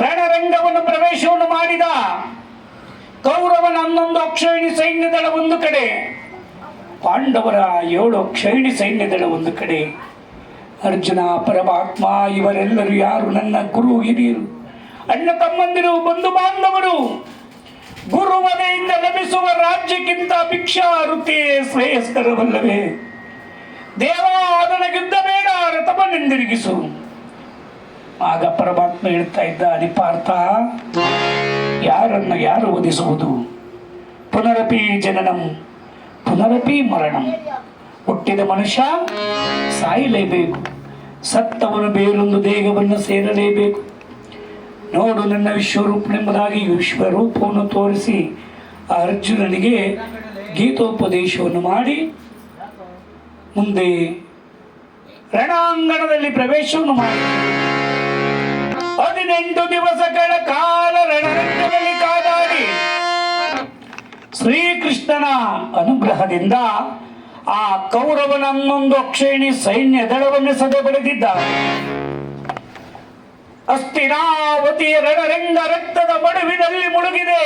ರಣರಂಗವನ್ನು ಪ್ರವೇಶವನ್ನು ಮಾಡಿದ. ಕೌರವನ 11 ಅಕ್ಷೌಹಿಣಿ ಸೈನ್ಯದಳ ಒಂದು ಕಡೆ, ಪಾಂಡವರ 7 ಅಕ್ಷೌಹಿಣಿ ಸೈನ್ಯದಳ ಒಂದು ಕಡೆ. ಅರ್ಜುನ, ಪರಮಾತ್ಮ, ಇವರೆಲ್ಲರೂ ಯಾರು? ನನ್ನ ಗುರು ಹಿರಿಯರು, ಅಣ್ಣ ತಮ್ಮಂದಿರು, ಬಂಧು ಬಾಂಧವರು. ಗುರುವದೆಯಿಂದ ಲಭಿಸುವ ರಾಜ್ಯಕ್ಕಿಂತ ಭಿಕ್ಷಾ ವೃತ್ತಿಯೇ ಶ್ರೇಯಸ್ಕರವಲ್ಲವೇ? ದೇವ, ನನಗೆ ಯುದ್ಧ ಬೇಡ, ರಥವನ್ನೆಂದಿರುಗಿಸು. ಆಗ ಪರಮಾತ್ಮ ಹೇಳ್ತಾ ಇದ್ದಾನೆ, ಪಾರ್ಥ, ಯಾರನ್ನು ಯಾರು ವಧಿಸುವುದು? ಪುನರಪಿ ಜನನಂ ಪುನರಪಿ ಮರಣಂ. ಹುಟ್ಟಿದ ಮನುಷ್ಯ ಸಾಯಲೇಬೇಕು, ಸತ್ತವನು ಬೇರೊಂದು ದೇಹವನ್ನು ಸೇರಲೇಬೇಕು. ನೋಡು, ನನ್ನ ವಿಶ್ವರೂಪನೆಂಬುದಾಗಿ ವಿಶ್ವರೂಪವನ್ನು ತೋರಿಸಿ ಅರ್ಜುನನಿಗೆ ಗೀತೋಪದೇಶವನ್ನು ಮಾಡಿ ಮುಂದೆ ರಣಾಂಗಣದಲ್ಲಿ ಪ್ರವೇಶವನ್ನು ಮಾಡಿ 18 ದಿವಸಗಳ ಕಾಲ ರಣರಂಗದಲ್ಲಿ ಕಾದಾಡಿ ಶ್ರೀಕೃಷ್ಣನ ಅನುಗ್ರಹದಿಂದ ಆ ಕೌರವನ 11 ಅಕ್ಷೌಹಿಣಿ ಸೈನ್ಯ ದಳವನ್ನು ಸದೆ ಬಡಿದಿದ್ದಾರೆ. ಹಸ್ತಿನಾವತಿಯ ರಣರಂಗ ರಕ್ತದ ಮಡುವಿನಲ್ಲಿ ಮುಳುಗಿದೆ.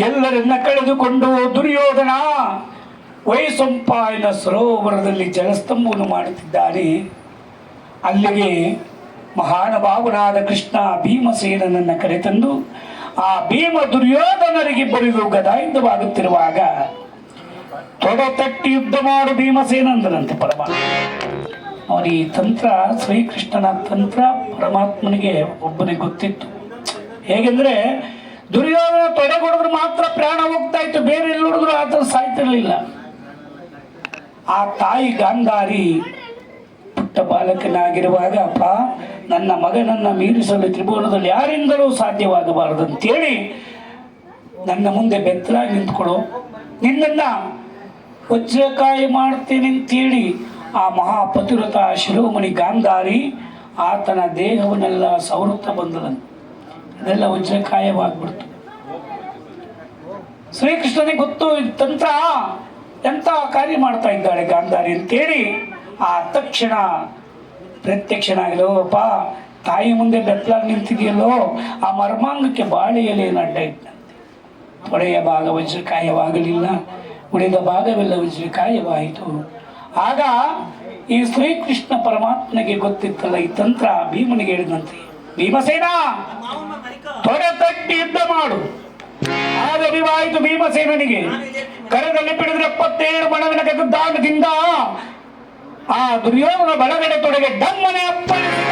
ಎಲ್ಲರನ್ನ ಕಳೆದುಕೊಂಡು ದುರ್ಯೋಧನ ವೈಸಂಪಾಯನ ಸರೋವರದಲ್ಲಿ ಜಲಸ್ತಂಭವನ್ನು ಮಾಡುತ್ತಿದ್ದಾನೆ. ಅಲ್ಲಿಗೆ ಮಹಾನುಭಾವನಾದ ಕೃಷ್ಣ ಭೀಮಸೇನನನ್ನು ಕರೆತಂದು ಆ ಭೀಮ ದುರ್ಯೋಧನರಿಗಿಬ್ಬರಿಗೂ ಗದಾಯುದ್ಧವಾಗುತ್ತಿರುವಾಗ ತೊಡೆತಟ್ಟಿ ಯುದ್ಧ ಮಾಡು ಭೀಮಸೇನಂದನಂತೆ ಪರಮಾತ್ಮ. ಅವನ ಈ ತಂತ್ರ, ಶ್ರೀಕೃಷ್ಣನ ತಂತ್ರ ಪರಮಾತ್ಮನಿಗೆ ಒಬ್ಬನಿಗೆ ಗೊತ್ತಿತ್ತು. ಹೇಗೆಂದ್ರೆ ದುರ್ಯೋಧನ ತೊಡೆಗೊಡಿದ್ರು ಮಾತ್ರ ಪ್ರಾಣ ಹೋಗ್ತಾ ಇತ್ತು, ಬೇರೆ ಎಲ್ಲಿ ಹೊಡೆದ್ರು ಆತ ಸಾಯ್ತಿರ್ಲಿಲ್ಲ. ಆ ತಾಯಿ ಗಾಂಧಾರಿ ಪುಟ್ಟ ಬಾಲಕನಾಗಿರುವಾಗ, ಅಪ್ಪ, ನನ್ನ ಮಗನನ್ನ ಮೀರಿಸಲು ತ್ರಿಭುವನದಲ್ಲಿ ಯಾರಿಂದಲೂ ಸಾಧ್ಯವಾಗಬಾರದು ಅಂತೇಳಿ ನನ್ನ ಮುಂದೆ ಬೆತ್ತಲಾಗಿ ನಿಂತ್ಕೊಳ್ಳೋ, ನಿನ್ನನ್ನ ವಜ್ರಕಾಯ ಮಾಡ್ತೇನೆ ಅಂತೇಳಿ ಆ ಮಹಾಪತಿವ್ರತ ಶಿರೋಮಣಿ ಗಾಂಧಾರಿ ಆತನ ದೇಹವನ್ನೆಲ್ಲ ಸವರುತ್ತಾ ಬಂದದಂತೆ. ಅದೆಲ್ಲ ವಜ್ರಕಾಯವಾಗ್ಬಿಡ್ತು. ಶ್ರೀಕೃಷ್ಣನಿಗೆ ಗೊತ್ತು ಇದು ತಂತ್ರ ಎಂಥ ಕಾರ್ಯ ಮಾಡ್ತಾ ಇದ್ದಾಳೆ ಗಾಂಧಾರಿ ಅಂತೇಳಿ ಆ ತಕ್ಷಣ ಪ್ರತ್ಯಕ್ಷನಾಗಲೋ ಅಪ್ಪ ತಾಯಿ ಮುಂದೆ ಬೆತ್ತಲಾಗಿ ನಿಂತಿದೆಯಲ್ಲೋ ಆ ಮರ್ಮಾಂಗಕ್ಕೆ ಬಾಳೆ ಎಲೆಯನ್ನು ಅಡ್ಡ ಇಟ್ಟಂತೆ. ತೊಡೆಯ ಭಾಗ ವಜ್ರಕಾಯವಾಗಲಿಲ್ಲ, ಉಳಿದ ಭಾಗವೆಲ್ಲ ವಜ್ರಕಾಯವಾಯಿತು. ಆಗ ಈ ಶ್ರೀಕೃಷ್ಣ ಪರಮಾತ್ಮನಿಗೆ ಗೊತ್ತಿತ್ತಲ್ಲ ಈ ತಂತ್ರ, ಭೀಮನಿಗೆ ಹೇಳಿದಂತೆ, ಭೀಮಸೇನ ತೊಡೆ ತಟ್ಟಿ ಯುದ್ಧ ಮಾಡು. ಆಗ ಅರಿವಾಯಿತು ಭೀಮಸೇನಿಗೆ. ಕರದಲ್ಲಿ ಪಿಡಿದ್ರೆ 77 ಬಣವಿನ ದಾನದಿಂದ ಆ ದುರ್ಯೋಧನ ಬಲಗಡೆ ತೊಡೆಗೆ ಡಮ್ಮನೆ ಅಪ್ಪಳಿಸಿದ.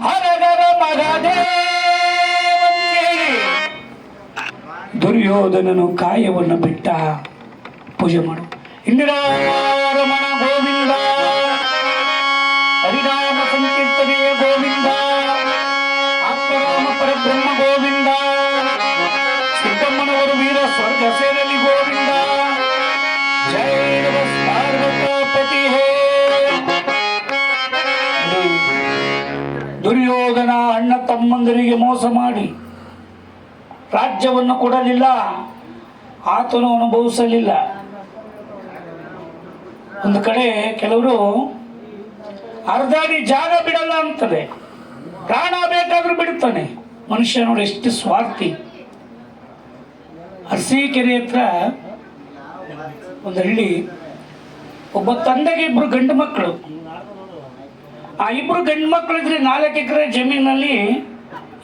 ಹರಗರ ಮಗದೇವಿ ದುರ್ಯೋಧನನು ಕಾಯವನ್ನು ಬಿಟ್ಟ. ಪೂಜೆ ಮಾಡು. ಇಂದಿರಾ ರಮಣ ಗೋವಿಂದ, ಹರಿನಾಮ ಸಂಕೀರ್ತನೆಯ ಗೋವಿಂದ, ಆತ್ಮರಾಮ ಪರಬ್ರಹ್ಮ ಗೋವಿಂದ, ಸಿದ್ದಮ್ಮನವರು ವೀರ ಸ್ವರ್ಗ ಸೇರಲಿ ಗೋವಿಂದ. ಜೈ ಪಾರ್ವತಾಪತಿ ಹೇ. ದುರ್ಯೋಧನ ಅಣ್ಣ ತಮ್ಮಂದರಿಗೆ ಮೋಸ ಮಾಡಿ ರಾಜ್ಯವನ್ನು ಕೊಡಲಿಲ್ಲ, ಆತನು ಅನುಭವಿಸಲಿಲ್ಲ. ಒಂದು ಕಡೆ ಕೆಲವರು ಅರ್ಧ ಅಡಿ ಜಾಗ ಬಿಡಲ್ಲ ಅಂತದೆ, ಪ್ರಾಣ ಬೇಕಾದ್ರೂ ಬಿಡ್ತಾನೆ. ಮನುಷ್ಯ ನೋಡಿ ಎಷ್ಟು ಸ್ವಾರ್ಥಿ. ಅರಸೀಕೆರೆ ಹತ್ರ ಒಂದು ಹಳ್ಳಿ, ಒಬ್ಬ ತಂದೆಗೆ 2 ಗಂಡು ಮಕ್ಕಳು. ಆ 2 ಗಂಡು ಮಕ್ಕಳಿದ್ರೆ 4 ಎಕರೆ ಜಮೀನಲ್ಲಿ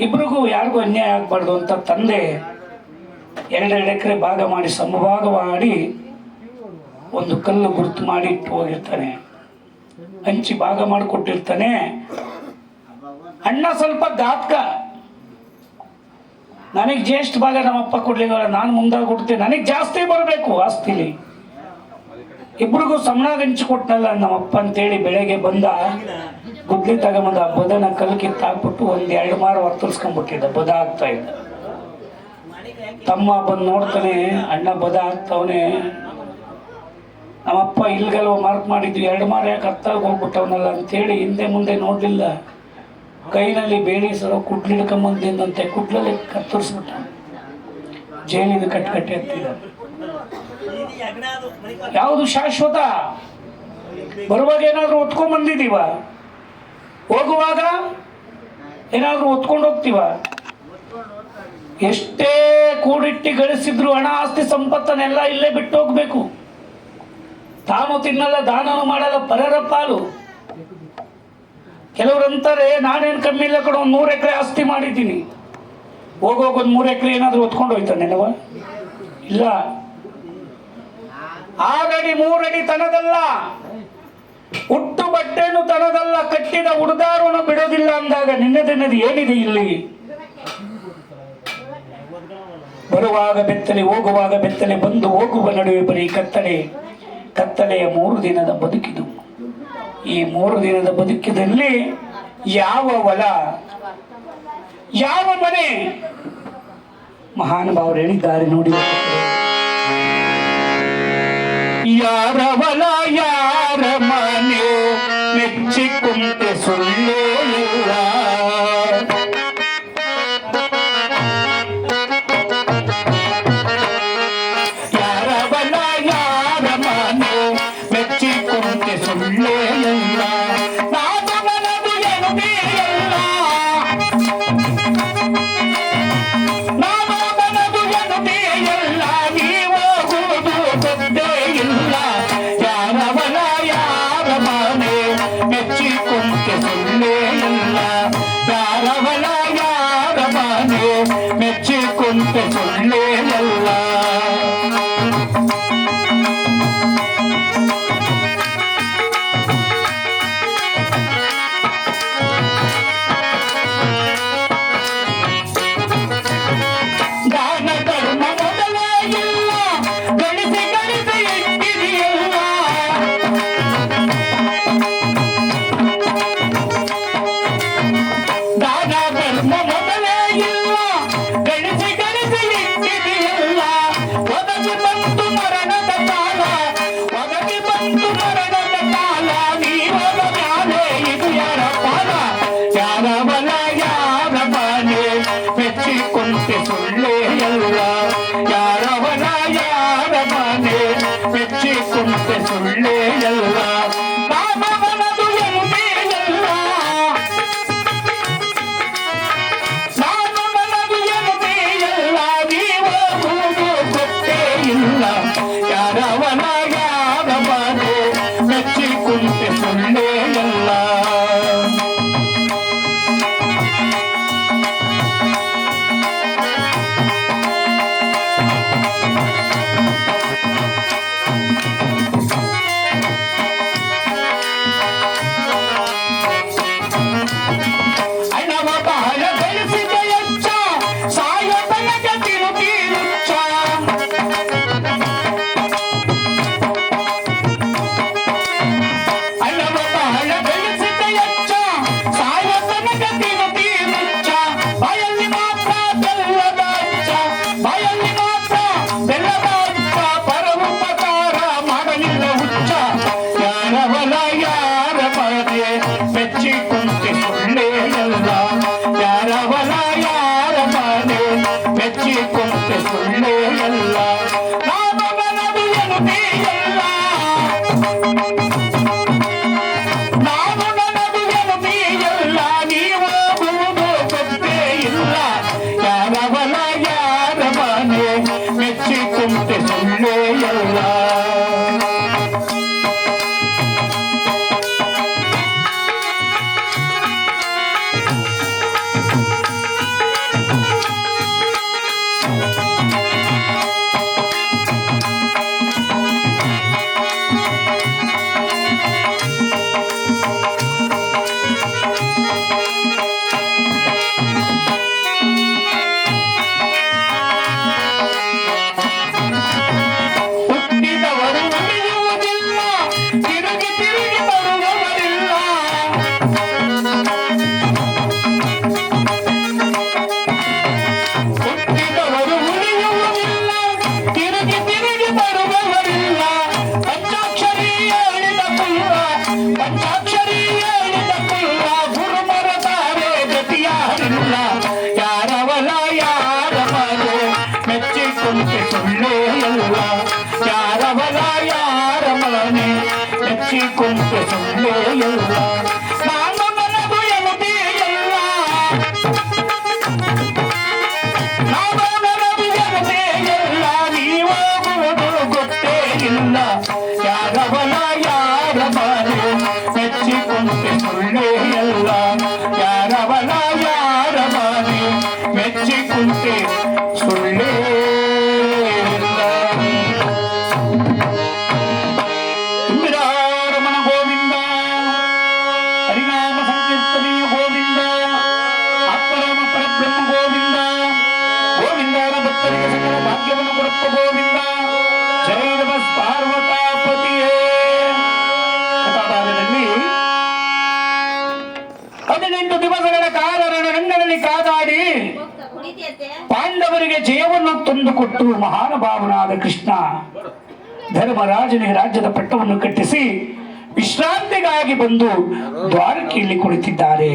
ಇಬ್ರಿಗೂ ಯಾರಿಗೂ ಅನ್ಯಾಯ ಆಗಬಾರ್ದು ಅಂತ ತಂದೆ 2 ಎಕರೆ ಭಾಗ ಮಾಡಿ ಸಮಭಾಗ ಮಾಡಿ ಒಂದು ಕಲ್ಲು ಗುರುತು ಮಾಡಿ ಇಟ್ಟು ಹೋಗಿರ್ತಾನೆ. ಹಂಚಿ ಭಾಗ ಮಾಡಿಕೊಟ್ಟಿರ್ತಾನೆ. ಅಣ್ಣ ಸ್ವಲ್ಪ ಗಾತ್ಕ, ನನಗೆ ಜ್ಯೇಷ್ಠ ಭಾಗ ನಮ್ಮಪ್ಪ ಕೊಡ್ಲಿಲ್ಲ, ನಾನು ಮುಂದಾಗ ಕೊಡ್ತೇನೆ, ನನಗೆ ಜಾಸ್ತಿ ಬರಬೇಕು ಆಸ್ತಿಲಿ. ಇಬ್ರಿಗೂ ಸಮನಾಗಿ ಹಂಚಿಕೊಟ್ನಲ್ಲ ನಮ್ಮಪ್ಪ ಅಂತೇಳಿ ಬೆಳಗ್ಗೆ ಬಂದ, ಗುದ್ಲಿ ತಗೊಂಬಂದ ಬದನ ಕಲ್ಲು ಕಿತ್ತಾಕ್ಬಿಟ್ಟು 1-2 ಮಾರು ಹೊತ್ತರಿಸ್ಕೊಂಡ್ಬಿಟ್ಟಿದ್ದ, ಬದ ಆಗ್ತಾ ಇದ್ದ. ತಮ್ಮ ಬಂದು ನೋಡ್ತಾನೆ, ಅಣ್ಣ ಬದ ಆಗ್ತಾವನೆ. ನಮ್ಮಪ್ಪ ಇಲ್ಗೆಲ್ಲ ಮಾರ್ಕ್ ಮಾಡಿದ್ವಿ, 2 ಮಾರು ಯಾಕೆ ಹತ್ತಾಗ ಹೋಗ್ಬಿಟ್ಟವನಲ್ಲ ಅಂತೇಳಿ ಹಿಂದೆ ಮುಂದೆ ನೋಡಲಿಲ್ಲ. ಕೈನಲ್ಲಿ ಬೇಡಿ ಸರ ಕುಡ್ಲು ಹಿಡ್ಕೊಂಬಂದಿಂದಂತೆ ಕುಡ್ಲಲ್ಲಿ ಕತ್ತರಿಸ್ಬಿಟ್ಟ. ಜೈಲಿನ ಕಟ್ಕಟ್ಟೆ ಹತ್ತಿದ. ಯಾವುದು ಶಾಶ್ವತ? ಬರುವಾಗ ಏನಾದರೂ ಹೊತ್ಕೊಂಡ್ ಬಂದಿದ್ದೀವ, ಹೋಗುವಾಗ ಏನಾದರೂ ಹೊತ್ಕೊಂಡು ಹೋಗ್ತೀವ. ಎಷ್ಟೇ ಕೂಡಿಟ್ಟಿ ಗಳಿಸಿದ್ರು ಹಣ ಆಸ್ತಿ ಸಂಪತ್ತನ್ನೆಲ್ಲ ಇಲ್ಲೇ ಬಿಟ್ಟು ಹೋಗ್ಬೇಕು. ತಾನು ತಿನ್ನಲ್ಲ, ದಾನನು ಮಾಡಲ್ಲ, ಪರರ ಪಾಲು. ಕೆಲವರಂತಾರೆ ನಾನೇನು ಕಮ್ಮಿ ಇಲ್ಲ ಕಡೆ 100 ಎಕರೆ ಆಸ್ತಿ ಮಾಡಿದ್ದೀನಿ. ಹೋಗೋಗ 1 3 ಎಕರೆ ಏನಾದರೂ ಹೊತ್ಕೊಂಡು ಹೋಯ್ತಾನೆ ನೆನವ? ಇಲ್ಲ. 6 ಅಡಿ 3 ಅಡಿ ತನದಲ್ಲ, ಹುಟ್ಟು ಬಟ್ಟೆನು ತನದಲ್ಲ, ಕಟ್ಟಿದ ಉಡುದಾರನು ಬಿಡೋದಿಲ್ಲ ಅಂದಾಗ ನಿನ್ನದೆನ್ನದು ಏನಿದೆ ಇಲ್ಲಿ? ಬರುವಾಗ ಬೆತ್ತಲೆ, ಹೋಗುವಾಗ ಬೆತ್ತಲೆ, ಬಂದು ಹೋಗುವ ನಡುವೆ ಬರೀ ಕತ್ತಲೆ. ಕತ್ತಲೆಯ 3 ದಿನದ ಬದುಕಿದು. ಈ 3 ದಿನದ ಬದುಕಿದಲ್ಲಿ ಯಾವ ಹೊಲ, ಯಾವ ಮನೆ? ಮಹಾನುಭಾವರು ಹೇಳಿದ್ದಾರೆ ನೋಡಿ. ಯಾರ ಹೊಲ ಯಾರ ಮನೆ ಮೆಚ್ಚಿಕೊಂಡೆ ಸುಳ್ಳೇ ಇಲ್ಲ. ಯಾರ ಹೊಲ ಯಾರ ಮನೆ ಮೆಚ್ಚಿಕೊಂಡೆ ಸುಳ್ಳೇ ಇಲ್ಲ. ನಾನು ಮನದು ಎನ್ನುವುದಿಲ್ಲ, ನಾನು ಮನದು ಎನ್ನುವುದಿಲ್ಲ, ನೀವು ಹೋಗುವುದು ಗೊತ್ತೇ ಇಲ್ಲ. ಯಾರ ಹೊಲ ಯಾರ ಮನೆ ಮೆಚ್ಚಿಕೊಂಡೆ ಸುಳ್ಳೇ ಇಲ್ಲ. ಯಾರ ಹೊಲ ಯಾರ ಮನೆ ಮೆಚ್ಚಿಕೊಂಡೆ ಸುಳ್ಳೇ ಇಲ್ಲ. ದಾನ ಧರ್ಮ ಮೊದಲೇ ಇಲ್ಲ, ಗಳಿಸಿ ಗಳಿಸಿ ಇಟ್ಟಿದೆಯಲ್ಲ. ಪಾಂಡವರಿಗೆ ಜಯವನ್ನು ತಂದುಕೊಟ್ಟು ಮಹಾನುಭಾವನಾದ ಕೃಷ್ಣ ಧರ್ಮರಾಜನಿಗೆ ರಾಜ್ಯದ ಪಟ್ಟವನ್ನು ಕಟ್ಟಿಸಿ ವಿಶ್ರಾಂತಿಗಾಗಿ ಬಂದು ದ್ವಾರಕೆಯಲ್ಲಿ ಕುಳಿತಿದ್ದಾರೆ.